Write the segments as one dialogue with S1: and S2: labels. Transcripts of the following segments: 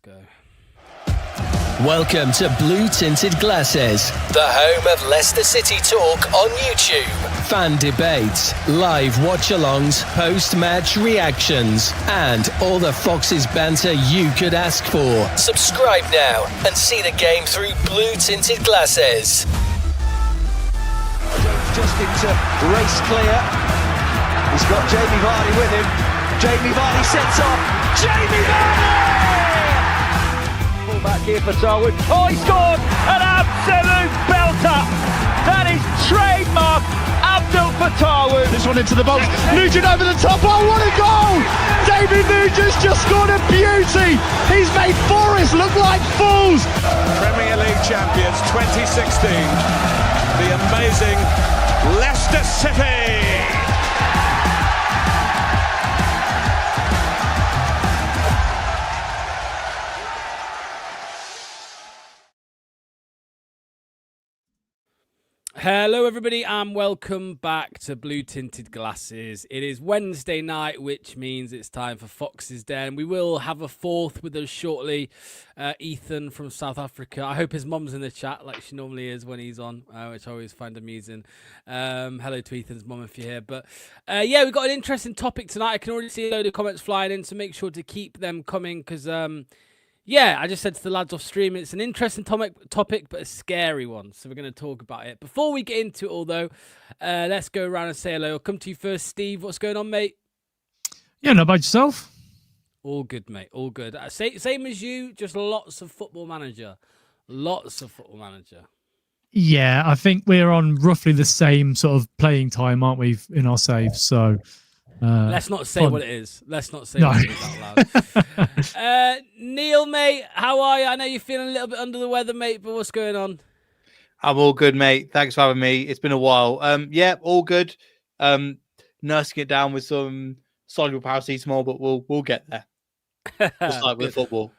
S1: go.
S2: Welcome to Blue Tinted Glasses, the home of Leicester City talk on YouTube. Fan debates, live watch-alongs, post-match reactions, and all the Foxes banter you could ask for. Subscribe now and see the game through Blue Tinted Glasses.
S3: Just into race clear. He's got Jamie Vardy with him. Jamie Vardy sets off. Jamie Vardy! Back here for Darwin. Oh, he scored! An absolute belter! That is trademark Abdul Fatahwood.
S4: This one into the box. Nugent over the top. Oh, what a goal! David Nugent's just scored a beauty. He's made Forest look like fools.
S5: Premier League champions 2016. The amazing Leicester City.
S1: Hello everybody and welcome back to Blue Tinted Glasses. It is Wednesday night, which means it's time for Fox's Den. We will have a fourth with us shortly, Ethan from South Africa. I hope his mum's in the chat like she normally is when he's on, which I always find amusing. Hello to Ethan's mum if you're here. But yeah, we've got an interesting topic tonight. I can already see a load of comments flying in, so make sure to keep them coming because... yeah, I just said to the lads off stream, it's an interesting topic, but a scary one. So we're going to talk about it. Before we get into it all, though, let's go around and say hello. I'll come to you first, Steve. What's going on, mate?
S6: Yeah, not bad yourself.
S1: All good, mate. All good. Same as you, just lots of Football Manager. Lots of Football Manager.
S6: Yeah, I think we're on roughly the same sort of playing time, aren't we, in our saves? So...
S1: let's not say
S6: fun.
S1: What it is. Let's not say what it is out loud. Neil, mate, how are you? I know you're feeling a little bit under the weather, mate, but what's going on?
S7: I'm all good, mate. Thanks for having me. It's been a while. Yeah, all good. Nursing it down with some soluble paracetamol, but we'll get there. Just like with football.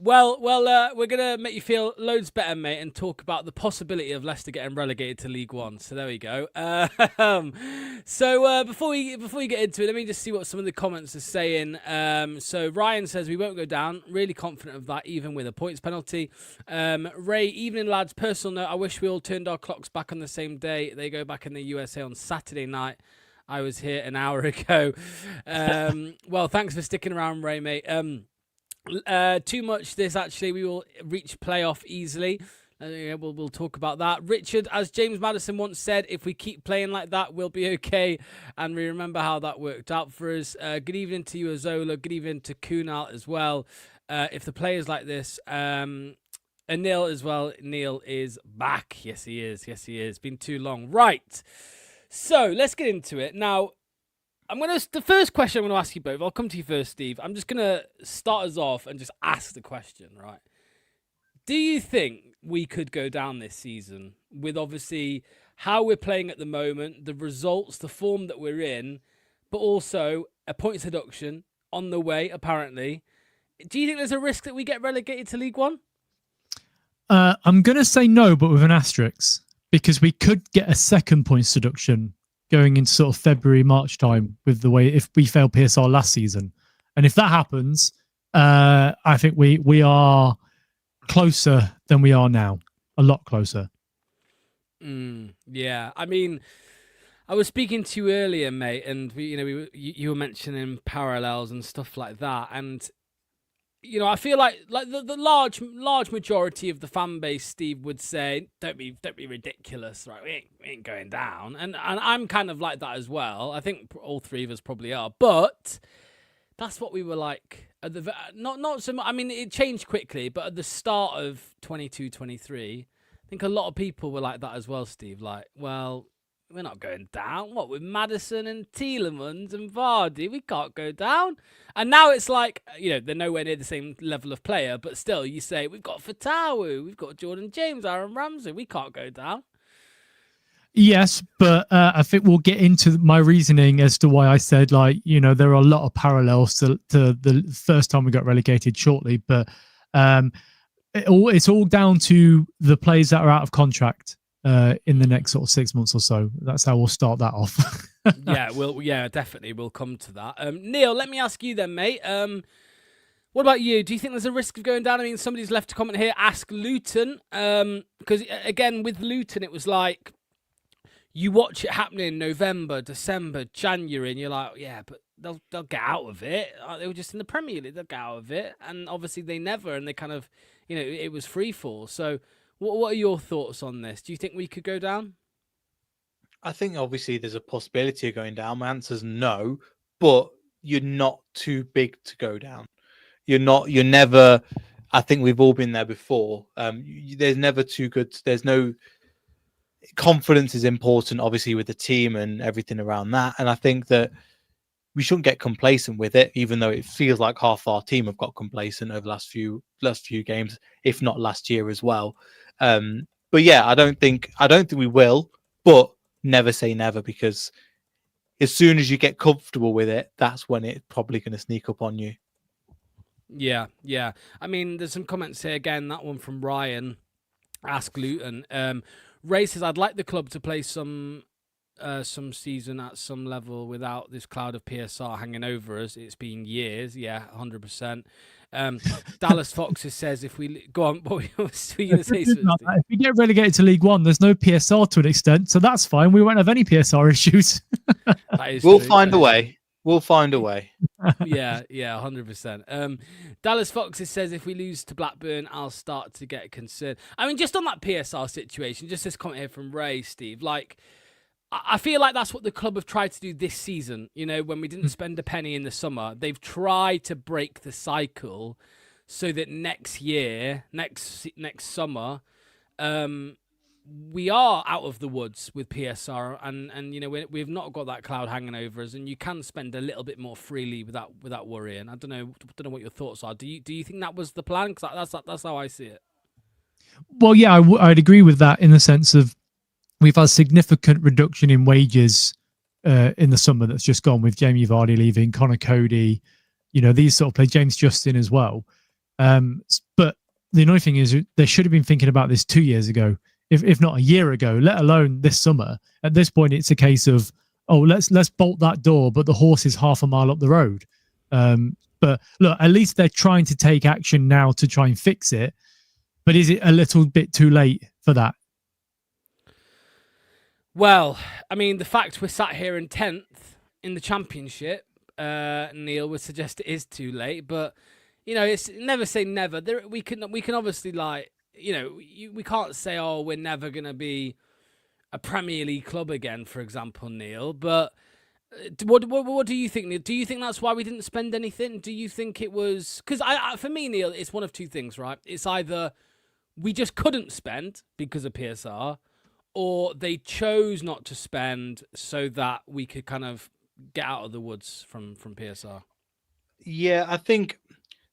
S7: Well,
S1: we're going to make you feel loads better, mate, and talk about the possibility of Leicester getting relegated to League One. So there we go. So before we get into it, let me just see what some of the comments are saying. So Ryan says, we won't go down. Really confident of that, even with a points penalty. Ray, evening, lads. Personal note, I wish we all turned our clocks back on the same day. They go back in the USA on Saturday night. I was here an hour ago. Well, thanks for sticking around, Ray, mate. Too much this actually. We will reach playoff easily. We'll talk about that. Richard, as James Maddison once said, if we keep playing like that, we'll be okay. And we remember how that worked out for us. Good evening to you, Azola. Good evening to Kunal as well. If the players like this, and Neil as well. Neil is back. Yes, he is. Yes, he is. Been too long. Right. So let's get into it now. The first question I'm going to ask you both, I'll come to you first, Steve. I'm just going to start us off and just ask the question, right? Do you think we could go down this season with obviously how we're playing at the moment, the results, the form that we're in, but also a points deduction on the way, apparently? Do you think there's a risk that we get relegated to League One?
S6: I'm going to say no, but with an asterisk, because we could get a second points deduction going into sort of February, March time with the way if we failed PSR last season. And if that happens, I think we are closer than we are now. A lot closer.
S1: Yeah. I mean, I was speaking to you earlier, mate, and you were mentioning parallels and stuff like that. And, I feel like the large majority of the fan base, Steve, would say, don't be ridiculous, right? We ain't going down. And I'm kind of like that as well. I think all three of us probably are. But that's what we were like at the not so much. I mean, it changed quickly, but at the start of 22-23, I think a lot of people were like that as well, Steve. Like, well, we're not going down. What, with Maddison and Tielemans and Vardy, we can't go down. And now it's like, they're nowhere near the same level of player, but still, you say, we've got Fatawu, we've got Jordan James, Aaron Ramsey, we can't go down.
S6: Yes, but I think we'll get into my reasoning as to why I said, there are a lot of parallels to the first time we got relegated shortly, but it's all down to the players that are out of contract. In the next sort of 6 months or so. That's how we'll start that off.
S1: Yeah, definitely. We'll come to that. Neil, let me ask you then, mate. What about you? Do you think there's a risk of going down? I mean, somebody's left a comment here. Ask Luton, because again with Luton, it was like you watch it happening in November, December, January, and you're like, yeah, but they'll get out of it. They were just in the Premier League, they'll get out of it, and obviously they never, and they kind of, it was free fall. So, what are your thoughts on this? Do you think we could go down?
S7: I think obviously there's a possibility of going down. My answer's no, but you're not too big to go down. You're never. I think we've all been there before. There's never too good. There's no confidence is important, obviously, with the team and everything around that. And I think that we shouldn't get complacent with it, even though it feels like half our team have got complacent over the last few games, if not last year as well. But yeah, I don't think we will, but never say never, because as soon as you get comfortable with it, that's when it's probably going to sneak up on you.
S1: Yeah. I mean, there's some comments here again. That one from Ryan. Ask Luton. Ray says, I'd like the club to play some season at some level without this cloud of PSR hanging over us. It's been years. Yeah, 100%. Dallas Foxes says, if we go on, what were you going to say?
S6: If we get relegated to League One, there's no PSR to an extent, so that's fine. We won't have any PSR issues.
S7: We'll find a way. We'll find a way.
S1: Yeah, 100%. Dallas Foxes says, if we lose to Blackburn, I'll start to get concerned. I mean, just on that PSR situation, just this comment here from Ray, Steve, like, I feel like that's what the club have tried to do this season. When we didn't spend a penny in the summer, they've tried to break the cycle so that next year, next summer, we are out of the woods with PSR, and we've not got that cloud hanging over us, and you can spend a little bit more freely without worrying. I don't know what your thoughts are. Do you think that was the plan? Because that's how I see it.
S6: Well, yeah, I'd agree with that in the sense of we've had significant reduction in wages in the summer that's just gone, with Jamie Vardy leaving, Connor Cody, these sort of players, James Justin as well. But the annoying thing is they should have been thinking about this 2 years ago, if not a year ago, let alone this summer. At this point, it's a case of, let's bolt that door, but the horse is half a mile up the road. But look, at least they're trying to take action now to try and fix it. But is it a little bit too late for that?
S1: Well, I mean, the fact we're sat here in 10th in the Championship, Neil, would suggest it is too late. But, it's never say never. We can obviously, we can't say, we're never going to be a Premier League club again, for example, Neil. But what do you think, Neil? Do you think that's why we didn't spend anything? Do you think it was... Because for me, Neil, it's one of two things, right? It's either we just couldn't spend because of PSR, or they chose not to spend so that we could kind of get out of the woods from PSR.
S7: Yeah, I think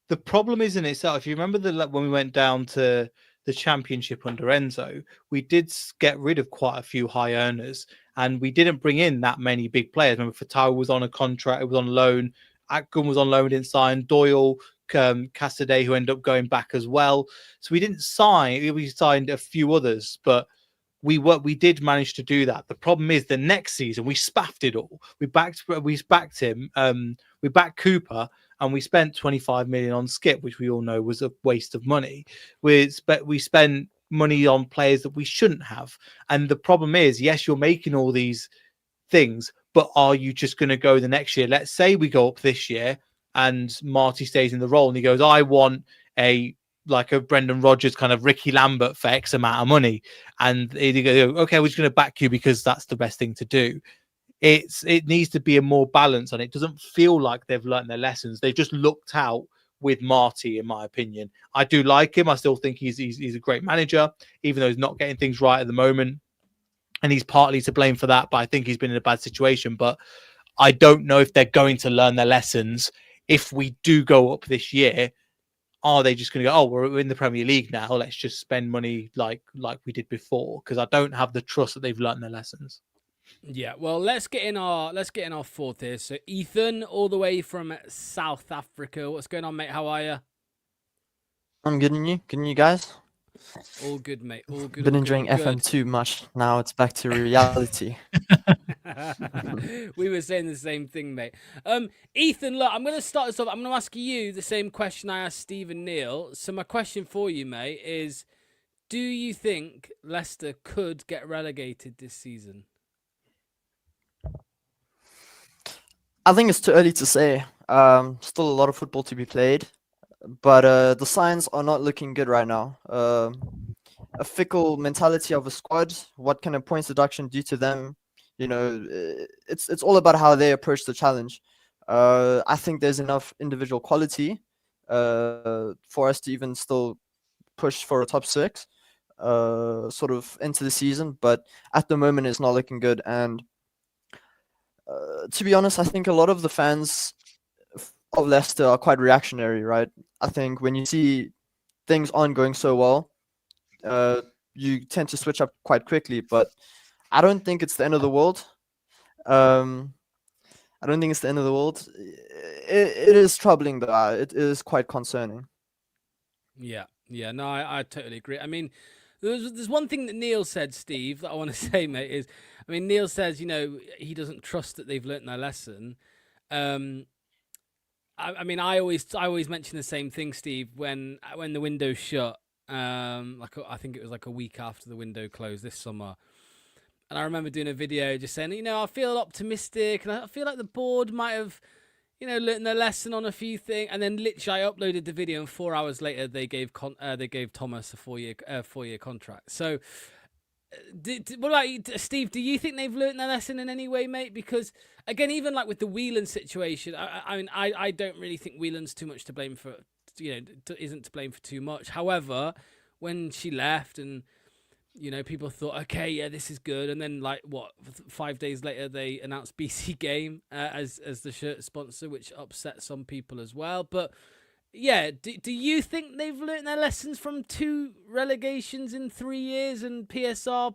S7: the problem is in itself. If you remember when we went down to the Championship under Enzo, we did get rid of quite a few high earners, and we didn't bring in that many big players. Remember, Fatau was on a contract; it was on loan. Atkin was on loan, didn't sign. Doyle, Cassidy, who ended up going back as well. So we didn't sign. We signed a few others, but we did manage to do that. The problem is the next season we spaffed it all. We backed him. We backed Cooper, and we spent 25 million on Skip, which we all know was a waste of money. We spent money on players that we shouldn't have. And the problem is, yes, you're making all these things, but are you just going to go the next year? Let's say we go up this year and Marty stays in the role and he goes, I want a Brendan Rodgers kind of Ricky Lambert for X amount of money. And they go, okay, we're just going to back you because that's the best thing to do. It needs to be a more balance, and it doesn't feel like they've learned their lessons. They've just looked out with Marty, in my opinion. I do like him. I still think he's a great manager, even though he's not getting things right at the moment. And he's partly to blame for that, but I think he's been in a bad situation. But I don't know if they're going to learn their lessons. If we do go up this year, are they just going to go, we're in the Premier League now, let's just spend money like we did before? Because I don't have the trust that they've learned their lessons.
S1: Yeah, well, let's get in our fourth here. So Ethan, all the way from South Africa. What's going on, mate? How are you?
S8: I'm good, and you? Good, and you guys?
S1: All good, mate. All good.
S8: Been enjoying FM too much. Now it's back to reality.
S1: We were saying the same thing, mate. Ethan, look, I'm going to start this off. I'm going to ask you the same question I asked Steve and Neil. So my question for you, mate, is do you think Leicester could get relegated this season?
S8: I think it's too early to say. Still a lot of football to be played, but the signs are not looking good right now. A fickle mentality of a squad. What can a points deduction do to them? It's all about how they approach the challenge. I think there's enough individual quality for us to even still push for a top 6 sort of into the season, but at the moment it's not looking good. And to be honest, I think a lot of the fans of Leicester are quite reactionary, right? I think when you see things aren't going so well, you tend to switch up quite quickly, but I don't think it's the end of the world. I don't think it's the end of the world. It is troubling, though. It is quite concerning.
S1: Yeah, no, I totally agree. I mean, there's one thing that Neil said, Steve, that I want to say, mate, is, I mean, Neil says, he doesn't trust that they've learnt their lesson. I mean, I always mention the same thing, Steve, when the window shut, I think it was like a week after the window closed this summer. And I remember doing a video just saying, I feel optimistic and I feel like the board might have, learned their lesson on a few things. And then literally I uploaded the video and 4 hours later they gave Thomas a 4-year contract. So what about you, Steve? Do you think they've learned their lesson in any way, mate? Because again, even like with the Whelan situation, I mean, I don't really think Whelan's too much to blame for, isn't to blame for too much. However, when she left and people thought, okay, yeah, this is good. And then 5 days later, they announced BC Game as the shirt sponsor, which upset some people as well. But yeah, do you think they've learned their lessons from 2 relegations in 3 years and PSR,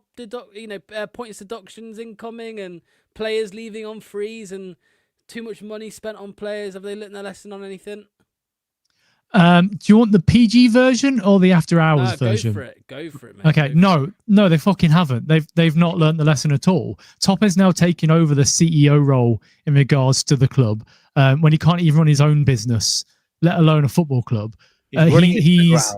S1: points deductions incoming and players leaving on frees and too much money spent on players? Have they learned their lesson on anything?
S6: Do you want the PG version or the after hours version?
S1: Go for it, mate.
S6: Okay, no, they fucking haven't. They've not learnt the lesson at all. Top has now taken over the CEO role in regards to the club when he can't even run his own business, let alone a football club. He's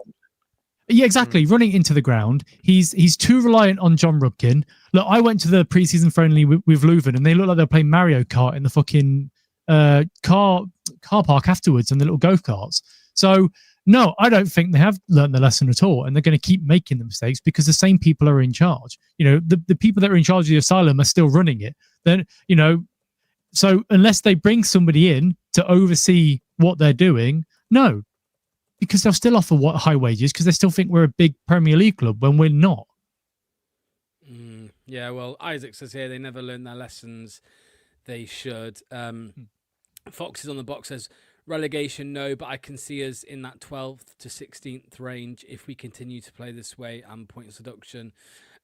S6: exactly running into the ground. He's too reliant on John Rudkin. Look, I went to the preseason friendly with Leuven, and they look like they're playing Mario Kart in the fucking car park afterwards, and the little go karts. So, no, I don't think they have learned the lesson at all, and they're going to keep making the mistakes because the same people are in charge. The people that are in charge of the asylum are still running it. Then, so unless they bring somebody in to oversee what they're doing, no, because they'll still offer high wages because they still think we're a big Premier League club when we're not.
S1: Yeah, well, Isaac says here they never learned their lessons. They should. Fox is on the box says, relegation, no, but I can see us in that 12th to 16th range if we continue to play this way and points deduction.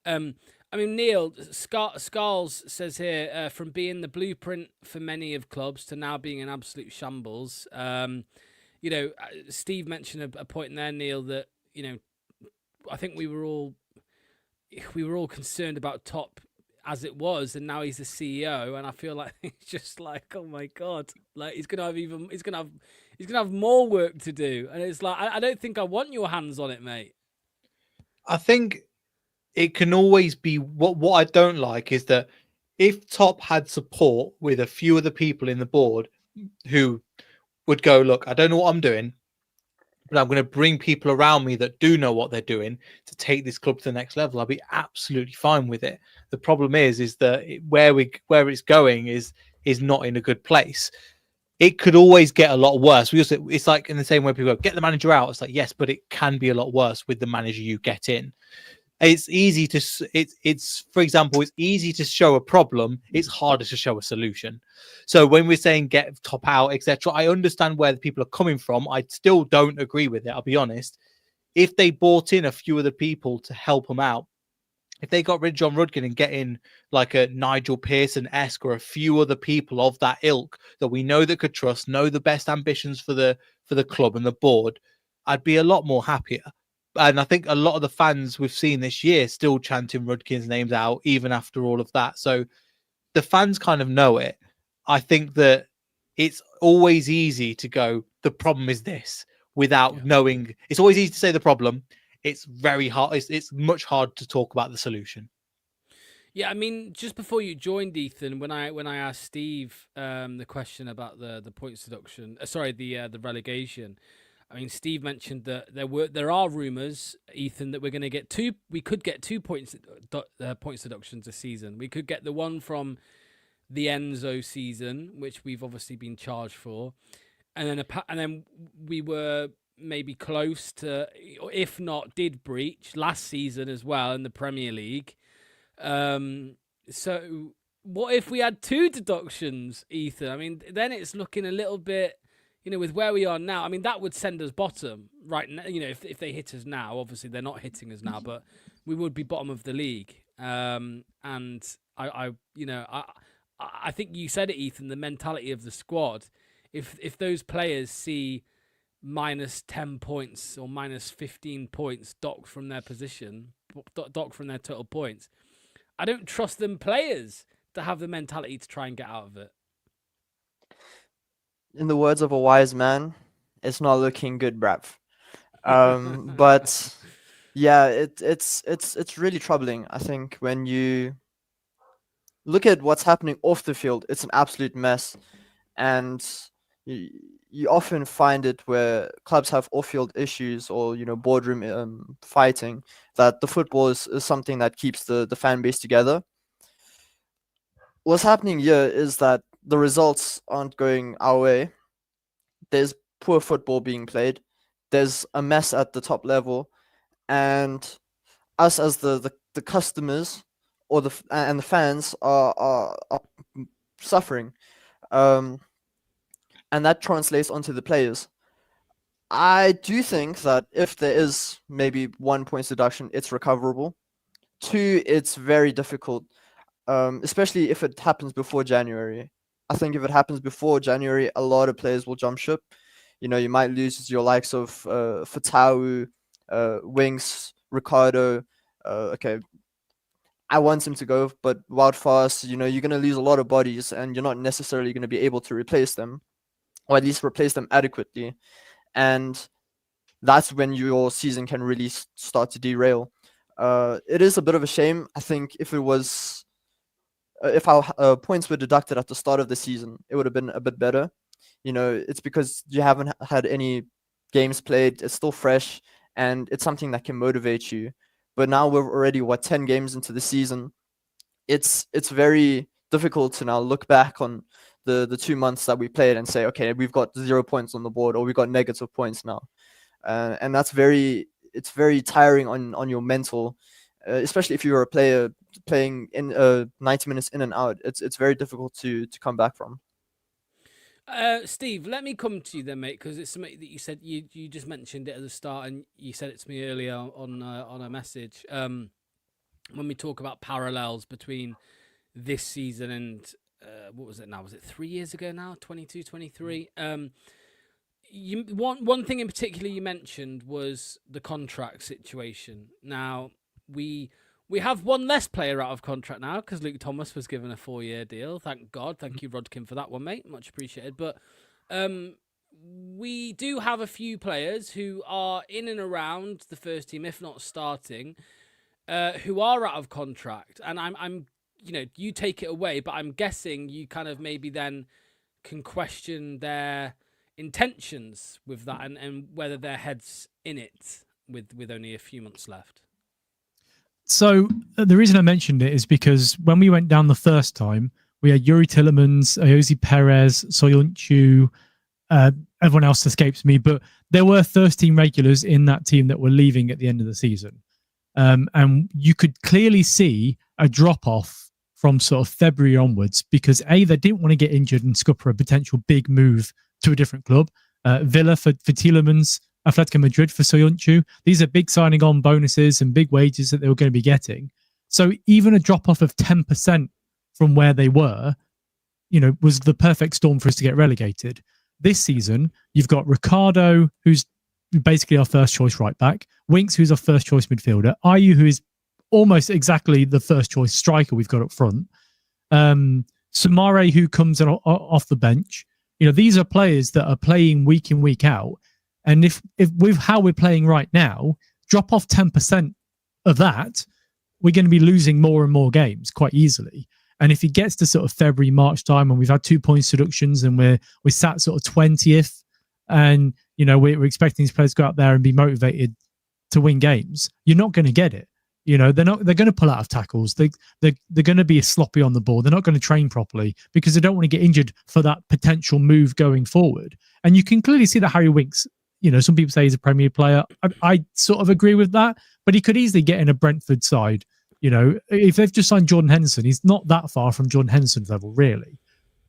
S1: I mean, Neil, Scarls says here, from being the blueprint for many of clubs to now being an absolute shambles. Steve mentioned a point in there, Neil, that, I think we were all concerned about Top as it was, and now he's the CEO, and I feel like it's just like, oh my god, like he's gonna have more work to do, and it's like I don't think I want your hands on it, mate.
S7: I think it can always be what I don't like is that if Top had support with a few of the people in the board who would go, look, I don't know what I'm doing, but I'm going to bring people around me that do know what they're doing to take this club to the next level, I'll be absolutely fine with it. The problem is that where it's going is not in a good place. It could always get a lot worse. It's like in the same way people go, get the manager out. It's like, yes, but it can be a lot worse with the manager you get in. It's easy to, for example, it's easy to show a problem. It's harder to show a solution. So when we're saying get Top out, etc., I understand where the people are coming from. I still don't agree with it. I'll be honest. If they brought in a few of the people to help them out, if they got rid of John Rudkin and get in like a Nigel Pearson-esque or a few other people of that ilk that we know that could trust, know the best ambitions for the club and the board, I'd be a lot more happier. And I think a lot of the fans we've seen this year still chanting Rudkin's names out, even after all of that. So the fans kind of know it. I think that it's always easy to go, the problem is this, without knowing. It's always easy to say the problem. It's very hard. It's much hard to talk about the solution.
S1: Yeah, I mean, just before you joined, Ethan, when I asked Steve the question about the points deduction, the relegation. I mean, Steve mentioned that there are rumours, Ethan, that we could get 2 points deductions this season. We could get the one from the Enzo season, which we've obviously been charged for, and then we were maybe close to, if not did breach last season as well in the Premier League. So what if we had 2 deductions, Ethan? I mean, then it's looking a little bit, with where we are now. I mean, that would send us bottom right now. If they hit us now, obviously they're not hitting us now, but we would be bottom of the league. And I think you said it, Ethan, the mentality of the squad. If those players see minus 10 points or minus 15 points docked from their position, docked from their total points, I don't trust them players to have the mentality to try and get out of it.
S8: In the words of a wise man, it's not looking good, bruv. But yeah, it's really troubling. I think when you look at what's happening off the field, it's an absolute mess, and you often find it where clubs have off-field issues or boardroom fighting, that the football is something that keeps the fan base together. What's happening here is that the results aren't going our way. There's poor football being played. There's a mess at the top level, and us as the customers or the fans are suffering, and that translates onto the players. I do think that if there is maybe 1 point deduction, it's recoverable. 2, it's very difficult, especially if it happens before January. I think if it happens before January, a lot of players will jump ship. You might lose your likes of Fatau, Winks, Ricardo. Okay, I want him to go, but Wout Fast, you're going to lose a lot of bodies, and you're not necessarily going to be able to replace them, or at least replace them adequately. And that's when your season can really start to derail. It is a bit of a shame. I think if our points were deducted at the start of the season, it would have been a bit better. It's because you haven't had any games played. It's still fresh, and it's something that can motivate you. But now we're already 10 games into the season. It's very difficult to now look back on the 2 months that we played and say, okay, we've got 0 points on the board, or we've got negative points now, and it's very tiring on your mental, especially if you're a player playing in 90 minutes in and out. It's very difficult to come back from.
S1: Steve, let me come to you then, mate, because it's something that you said. You just mentioned it at the start, and you said it to me earlier on a message. When we talk about parallels between this season and what was it now? Was it 3 years ago now? 22, 23? One thing in particular you mentioned was the contract situation. Now, we have one less player out of contract now because Luke Thomas was given a 4-year deal. Thank God. Thank you, Rodkin, for that one, mate. Much appreciated. But we do have a few players who are in and around the first team, if not starting, who are out of contract. And I'm you take it away, but I'm guessing you kind of maybe then can question their intentions with that and whether their head's in it with only a few months left.
S6: So the reason I mentioned it is because when we went down the first time, we had Yuri Tillemans, Ayoze Perez, Soyuncu, everyone else escapes me, but there were 13 regulars in that team that were leaving at the end of the season. And you could clearly see a drop-off from sort of February onwards because A, they didn't want to get injured and scupper a potential big move to a different club. Villa for Tillemans, Atletico Madrid for Soyuncu. These are big signing on bonuses and big wages that they were going to be getting. So even a drop-off of 10% from where they were, was the perfect storm for us to get relegated. This season, you've got Ricardo, who's basically our first choice right back, Winks, who's our first choice midfielder, Ayew, who is almost exactly the first choice striker we've got up front. Samare, who comes off the bench. These are players that are playing week in, week out. And if with how we're playing right now, drop off 10% of that, we're going to be losing more and more games quite easily. And if it gets to sort of February, March time, and we've had 2 points deductions, and we're sat sort of 20th, and we're expecting these players to go out there and be motivated to win games, you're not going to get it. They're going to pull out of tackles. They're going to be sloppy on the ball. They're not going to train properly because they don't want to get injured for that potential move going forward. And you can clearly see that Harry Winks, some people say he's a Premier player. I sort of agree with that, but he could easily get in a Brentford side. If they've just signed Jordan Henderson, he's not that far from Jordan Henderson's level, really.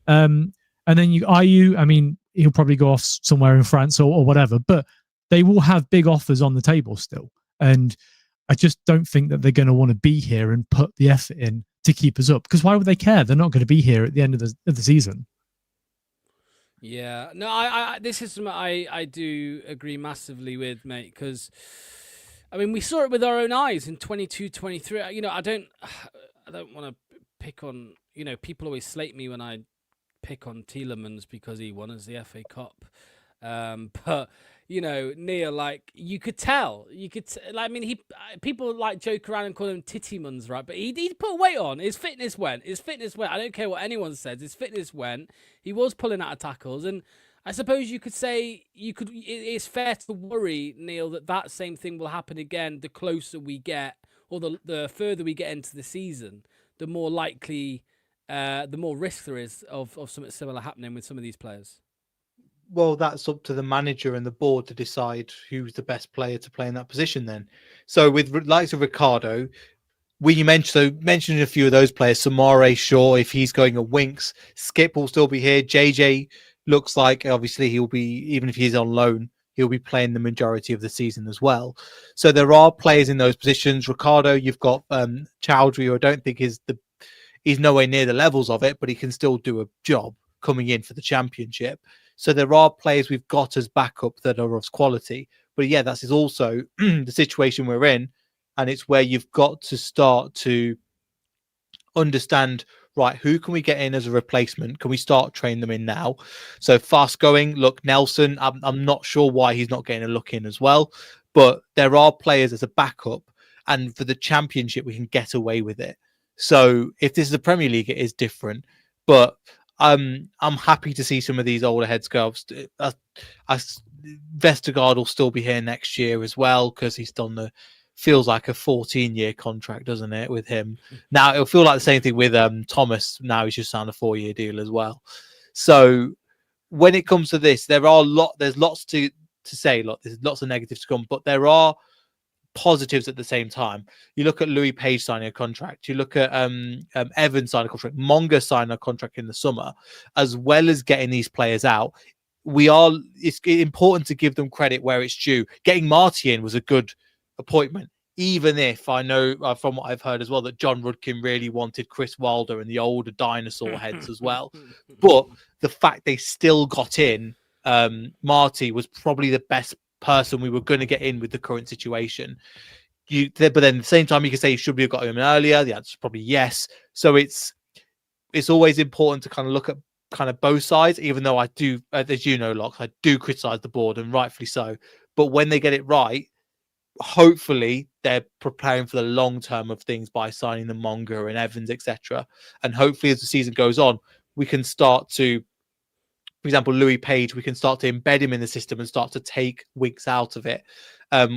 S6: And then Ayew, I mean, he'll probably go off somewhere in France or whatever, but they will have big offers on the table still. And I just don't think that they're going to want to be here and put the effort in to keep us up. Because why would they care? They're not going to be here at the end of the season.
S1: Yeah, no, I this is something I do agree massively with, mate, because I mean, we saw it with our own eyes in 22-23. I don't want to pick on, people always slate me when I pick on Tielemans because he won us the FA Cup. But Neil, like, you could tell, I mean, people like joke around and call him Tittymans, right? But he put weight on. His fitness went. I don't care what anyone says. His fitness went. He was pulling out of tackles, and I suppose you could say it's fair to worry, Neil, that same thing will happen again. The closer we get, or the further we get into the season, the more likely, the more risk there is of something similar happening with some of these players.
S7: Well, that's up to the manager and the board to decide who's the best player to play in that position then. So with likes of Ricardo, you mentioned a few of those players. Samare, Shaw, if he's going a Winks, Skip will still be here. JJ looks like obviously he'll be, even if he's on loan, he'll be playing the majority of the season as well. So there are players in those positions. Ricardo, you've got Chowdhury, who I don't think he's nowhere near the levels of it, but he can still do a job coming in for the Championship. So there are players we've got as backup that are of quality. But yeah, that is also the situation we're in. And it's where you've got to start to understand, right, who can we get in as a replacement? Can we start training them in now? So fast going, look, Nelson, I'm not sure why he's not getting a look in as well. But there are players as a backup. And for the Championship, we can get away with it. So if this is the Premier League, it is different. But I'm happy to see some of these older heads go. Vestergaard will still be here next year as well because he's done feels like a 14-year contract, doesn't it, with him? Now it'll feel like the same thing with Thomas. Now he's just signed a 4-year deal as well. So when it comes to this, there's lots to say. There's lots of negatives to come, but there are positives at the same time. You look at Louis Page signing a contract. You look at Evans signing a contract. Monga signing a contract in the summer, as well as getting these players out. It's important to give them credit where it's due. Getting Marty in was a good appointment, even if I know from what I've heard as well that John Rudkin really wanted Chris Wilder and the older dinosaur heads as well. But the fact they still got in Marty was probably the best person we were going to get in with the current situation. But then at the same time, you can say, should we have got him earlier? The answer is probably yes. So it's always important to kind of look at kind of both sides, even though I do, as you know, Locke, I do criticize the board, and rightfully so. But when they get it right, hopefully they're preparing for the long term of things by signing the Monga and Evans, etc. And hopefully as the season goes on, we can start to, for example, Louis Page, we can start to embed him in the system and start to take Winks out of it.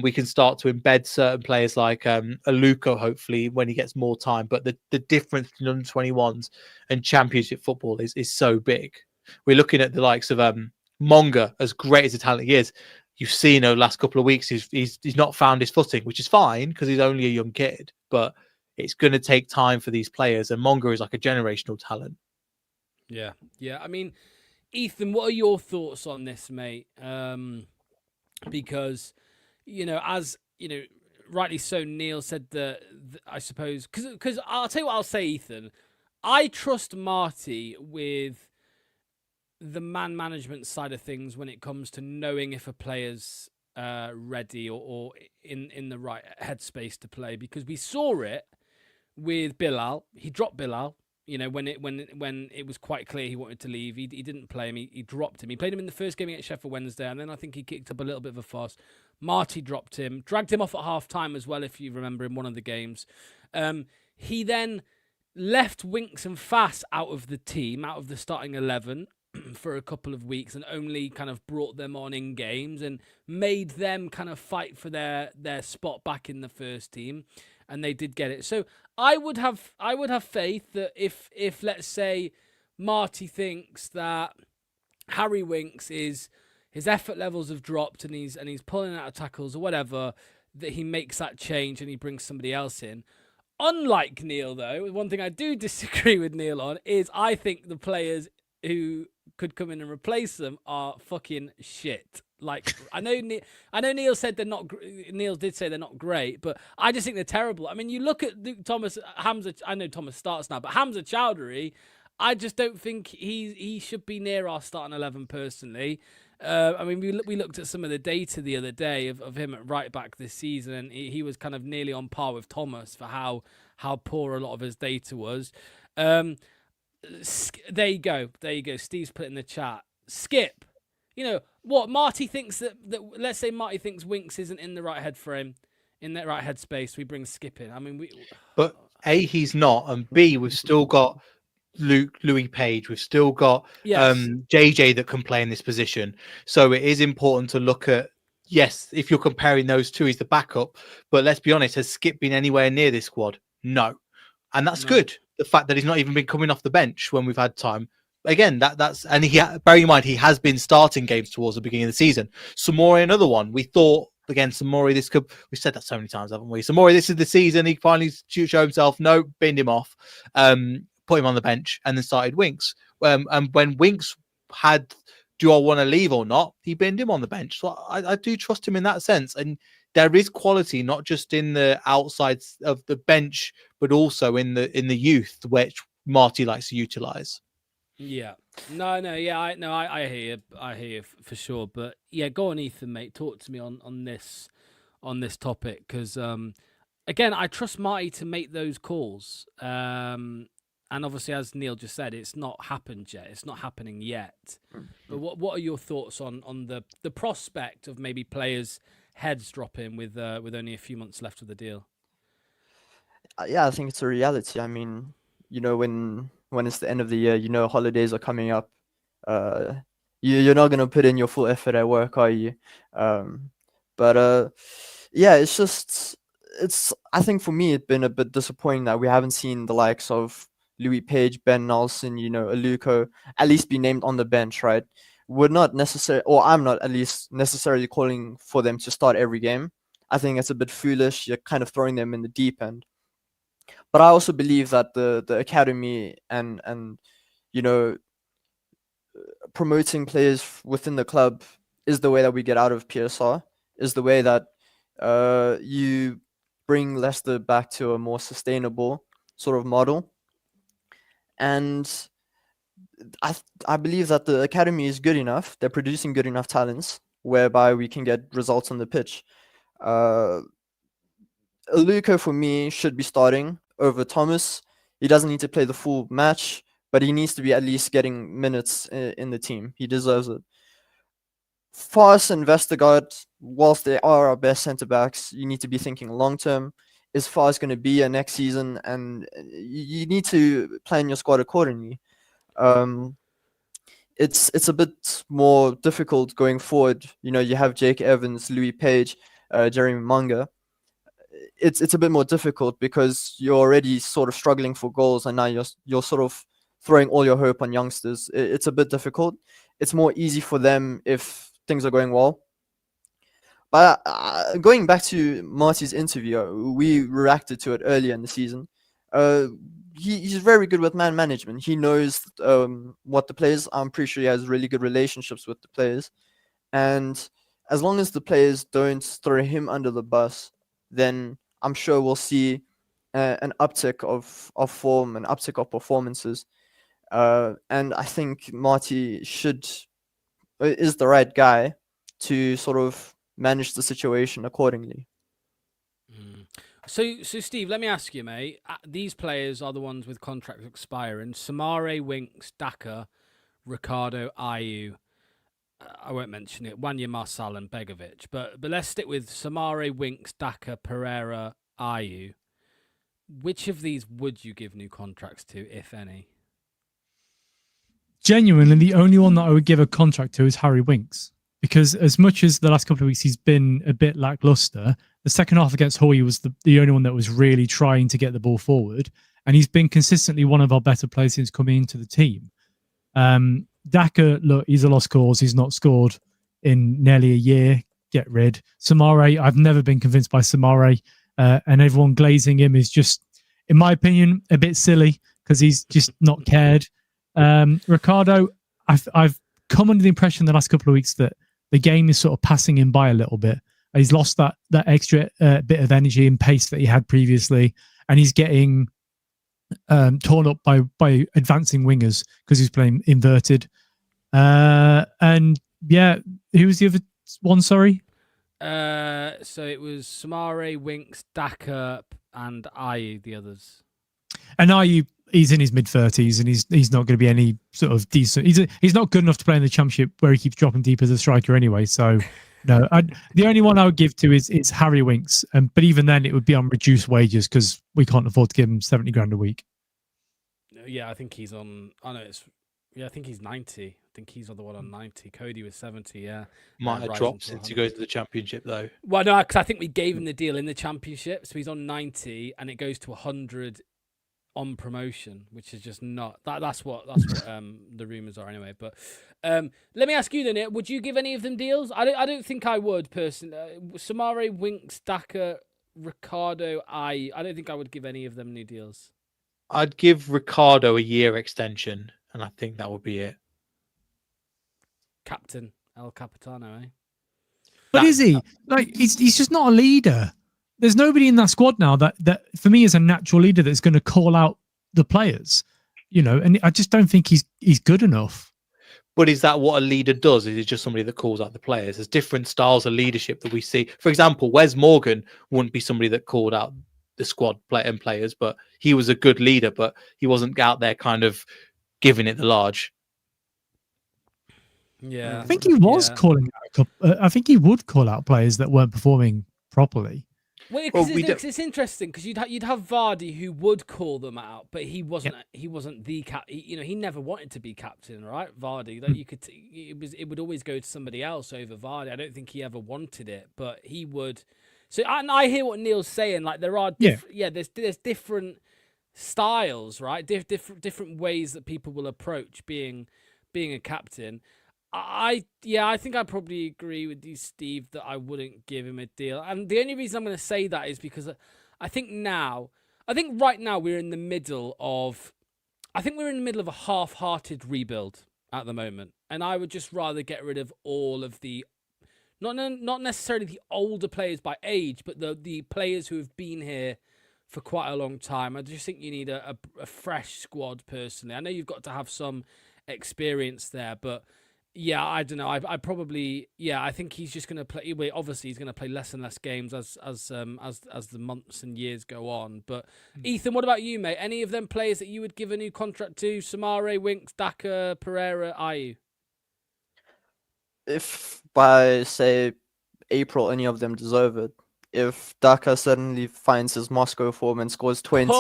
S7: We can start to embed certain players like Aluko, hopefully, when he gets more time. But the difference between under 21s and Championship football is so big. We're looking at the likes of Monga, as great as the talent he is. You've seen over the last couple of weeks, he's not found his footing, which is fine because he's only a young kid. But it's going to take time for these players. And Monga is like a generational talent.
S1: Yeah. I mean, Ethan, what are your thoughts on this, mate? Because, as, rightly so, Neil said that I suppose, because I'll tell you what I'll say, Ethan. I trust Marty with the man management side of things when it comes to knowing if a player's ready or in the right headspace to play, because we saw it with Bilal. He dropped Bilal You know, when it was quite clear he wanted to leave, he didn't play him. He dropped him. He played him in the first game against Sheffield Wednesday, and then I think he kicked up a little bit of a fuss. Marty dropped him, dragged him off at half time as well, if you remember, in one of the games. He then left Winks and Fass out of the team, out of the starting 11 for a couple of weeks, and only kind of brought them on in games and made them kind of fight for their spot back in the first team. And they did get it. So I would have faith that if let's say Marty thinks that Harry Winks his effort levels have dropped and he's pulling out of tackles or whatever, that he makes that change and he brings somebody else in. Unlike Neil, though, one thing I do disagree with Neil on is I think the players who could come in and replace them are fucking shit. Like, I know Neil said they're not. Neil did say they're not great, but I just think they're terrible. I mean, you look at Luke Thomas, Hamza. I know Thomas starts now, but Hamza Chowdhury, I just don't think he should be near our starting 11 personally. I mean, we looked at some of the data the other day of him at right back this season, and he was kind of nearly on par with Thomas for how poor a lot of his data was. There you go. Steve's put in the chat. Skip. You know what? Marty thinks that let's say Marty thinks Winks isn't in the right head frame, in that right headspace. We bring Skip in. I mean,
S7: But A, he's not, and B, we've still got Louis Page. We've still got JJ that can play in this position. So it is important to look at, yes, if you're comparing those two, he's the backup. But let's be honest, has Skip been anywhere near this squad? No. And that's good. The fact that he's not even been coming off the bench when we've had time. Again, that's and bearing in mind he has been starting games towards the beginning of the season. Samori, another one. We thought again, Samori, this could, we've said that so many times, haven't we? Samori, this is the season. He finally showed himself. No, binned him off, put him on the bench, and then started Winks. And when Winks had, do I want to leave or not? He binned him on the bench. So I do trust him in that sense. And there is quality, not just in the outsides of the bench, but also in the youth, which Marty likes to utilize.
S1: Yeah. No, yeah, I hear you for sure. But yeah, go on, Ethan, mate. Talk to me on this topic, because again, I trust Marty to make those calls. And obviously, as Neil just said, it's not happened yet. It's not happening yet. But what are your thoughts on the prospect of maybe players' heads dropping with only a few months left of the deal?
S8: Yeah, I think it's a reality. I mean, you know, when it's the end of the year, you know, holidays are coming up. You're not gonna put in your full effort at work, are you? Yeah, it's. I think for me, it's been a bit disappointing that we haven't seen the likes of Louis Page, Ben Nelson, you know, Aluko, at least be named on the bench, right? We're not necessarily, or I'm not at least necessarily calling for them to start every game. I think it's a bit foolish. You're kind of throwing them in the deep end. But I also believe that the academy and you know, promoting players within the club is the way that we get out of PSR, is the way that you bring Leicester back to a more sustainable sort of model. And I believe that the academy is good enough. They're producing good enough talents whereby we can get results on the pitch. Aluko, for me, should be starting over Thomas. He doesn't need to play the full match, but he needs to be at least getting minutes in the team. He deserves it. Fars and Vestergaard, whilst they are our best centre-backs, you need to be thinking long-term. Is Fars going to be here next season? And you need to plan your squad accordingly. It's a bit more difficult going forward. You know, you have Jake Evans, Louis Page, Jeremy Manga. It's a bit more difficult because you're already sort of struggling for goals, and now you're sort of throwing all your hope on youngsters. It's a bit difficult. It's more easy for them if things are going well. But going back to Marty's interview, we reacted to it earlier in the season. He's very good with man management. He knows what the players. I'm pretty sure he has really good relationships with the players, and as long as the players don't throw him under the bus, then I'm sure we'll see an uptick of form, an uptick of performances. And I think Marty is the right guy to sort of manage the situation accordingly.
S1: So Steve, let me ask you, mate. These players are the ones with contracts expiring: Samare, Winks, Daka, Ricardo, Ayew. I won't mention it. Wanya, Marsal, and Begovic. But let's stick with Samare, Winks, Daka, Pereira, Ayew. Which of these would you give new contracts to, if any?
S6: Genuinely, the only one that I would give a contract to is Harry Winks. Because as much as the last couple of weeks he's been a bit lackluster, the second half against Hoy was the only one that was really trying to get the ball forward. And he's been consistently one of our better players since coming into the team. Daka, look, he's a lost cause. He's not scored in nearly a year. Get rid. Samare, I've never been convinced by Samare. And everyone glazing him is just, in my opinion, a bit silly because he's just not cared. Ricardo, I've come under the impression the last couple of weeks that the game is sort of passing him by a little bit. He's lost that extra bit of energy and pace that he had previously, and he's getting torn up by advancing wingers because he's playing inverted. And yeah, who was the other one? Sorry.
S1: So it was Samare, Winks, Daka, and Ayew, the others.
S6: And Ayew, he's in his mid-30s and he's not going to be any sort of decent. He's not good enough to play in the Championship where he keeps dropping deep as a striker anyway. So no, the only one I would give to is Harry Winks. But even then, it would be on reduced wages because we can't afford to give him 70 grand a week.
S1: Yeah, I think he's on. I know it's. Yeah, I think he's 90. I think he's on the one on 90. Cody was 70. Yeah,
S7: Might have dropped since he goes to the Championship though.
S1: Well, no, because I think we gave him the deal in the Championship, so he's on 90, and it goes to 100 on promotion, which is just not that. That's what the rumors are anyway. But let me ask you then: would you give any of them deals? I don't think I would personally. Samare, Winks, Daka, Ricardo, I don't think I would give any of them new deals.
S7: I'd give Ricardo a year extension, and I think that would be it.
S1: Captain El Capitano, eh?
S6: But is he he's just not a leader? There's nobody in that squad now that for me is a natural leader that's going to call out the players, and I just don't think he's good enough.
S7: But is that what a leader does? Is it just somebody that calls out the players? There's different styles of leadership that we see. For example, Wes Morgan wouldn't be somebody that called out the squad players, but he was a good leader, but he wasn't out there kind of giving it the large.
S1: Yeah,
S6: I think he was calling out I think he would call out players that weren't performing properly.
S1: Well, it's interesting because you'd have Vardy who would call them out, but he wasn't. Yep. He wasn't the cap. He never wanted to be captain, right? Vardy, like it would always go to somebody else over Vardy. I don't think he ever wanted it, but he would. So I hear what Neil's saying. Like there are, there's different styles, right? Different ways that people will approach being a captain. I think I probably agree with you, Steve, that I wouldn't give him a deal. And the only reason I'm going to say that is because I think right now we're in the middle of a half-hearted rebuild at the moment. And I would just rather get rid of all of the, not necessarily the older players by age, but the players who have been here for quite a long time. I just think you need a fresh squad, personally. I know you've got to have some experience there, but yeah, I don't know. I think he's just going to play. Obviously, he's going to play less and less games as the months and years go on. But Ethan, what about you, mate? Any of them players that you would give a new contract to? Samare, Winks, Daka, Pereira, Ayew?
S8: If by say April any of them deserve it. If Daka suddenly finds his Moscow form and scores 20,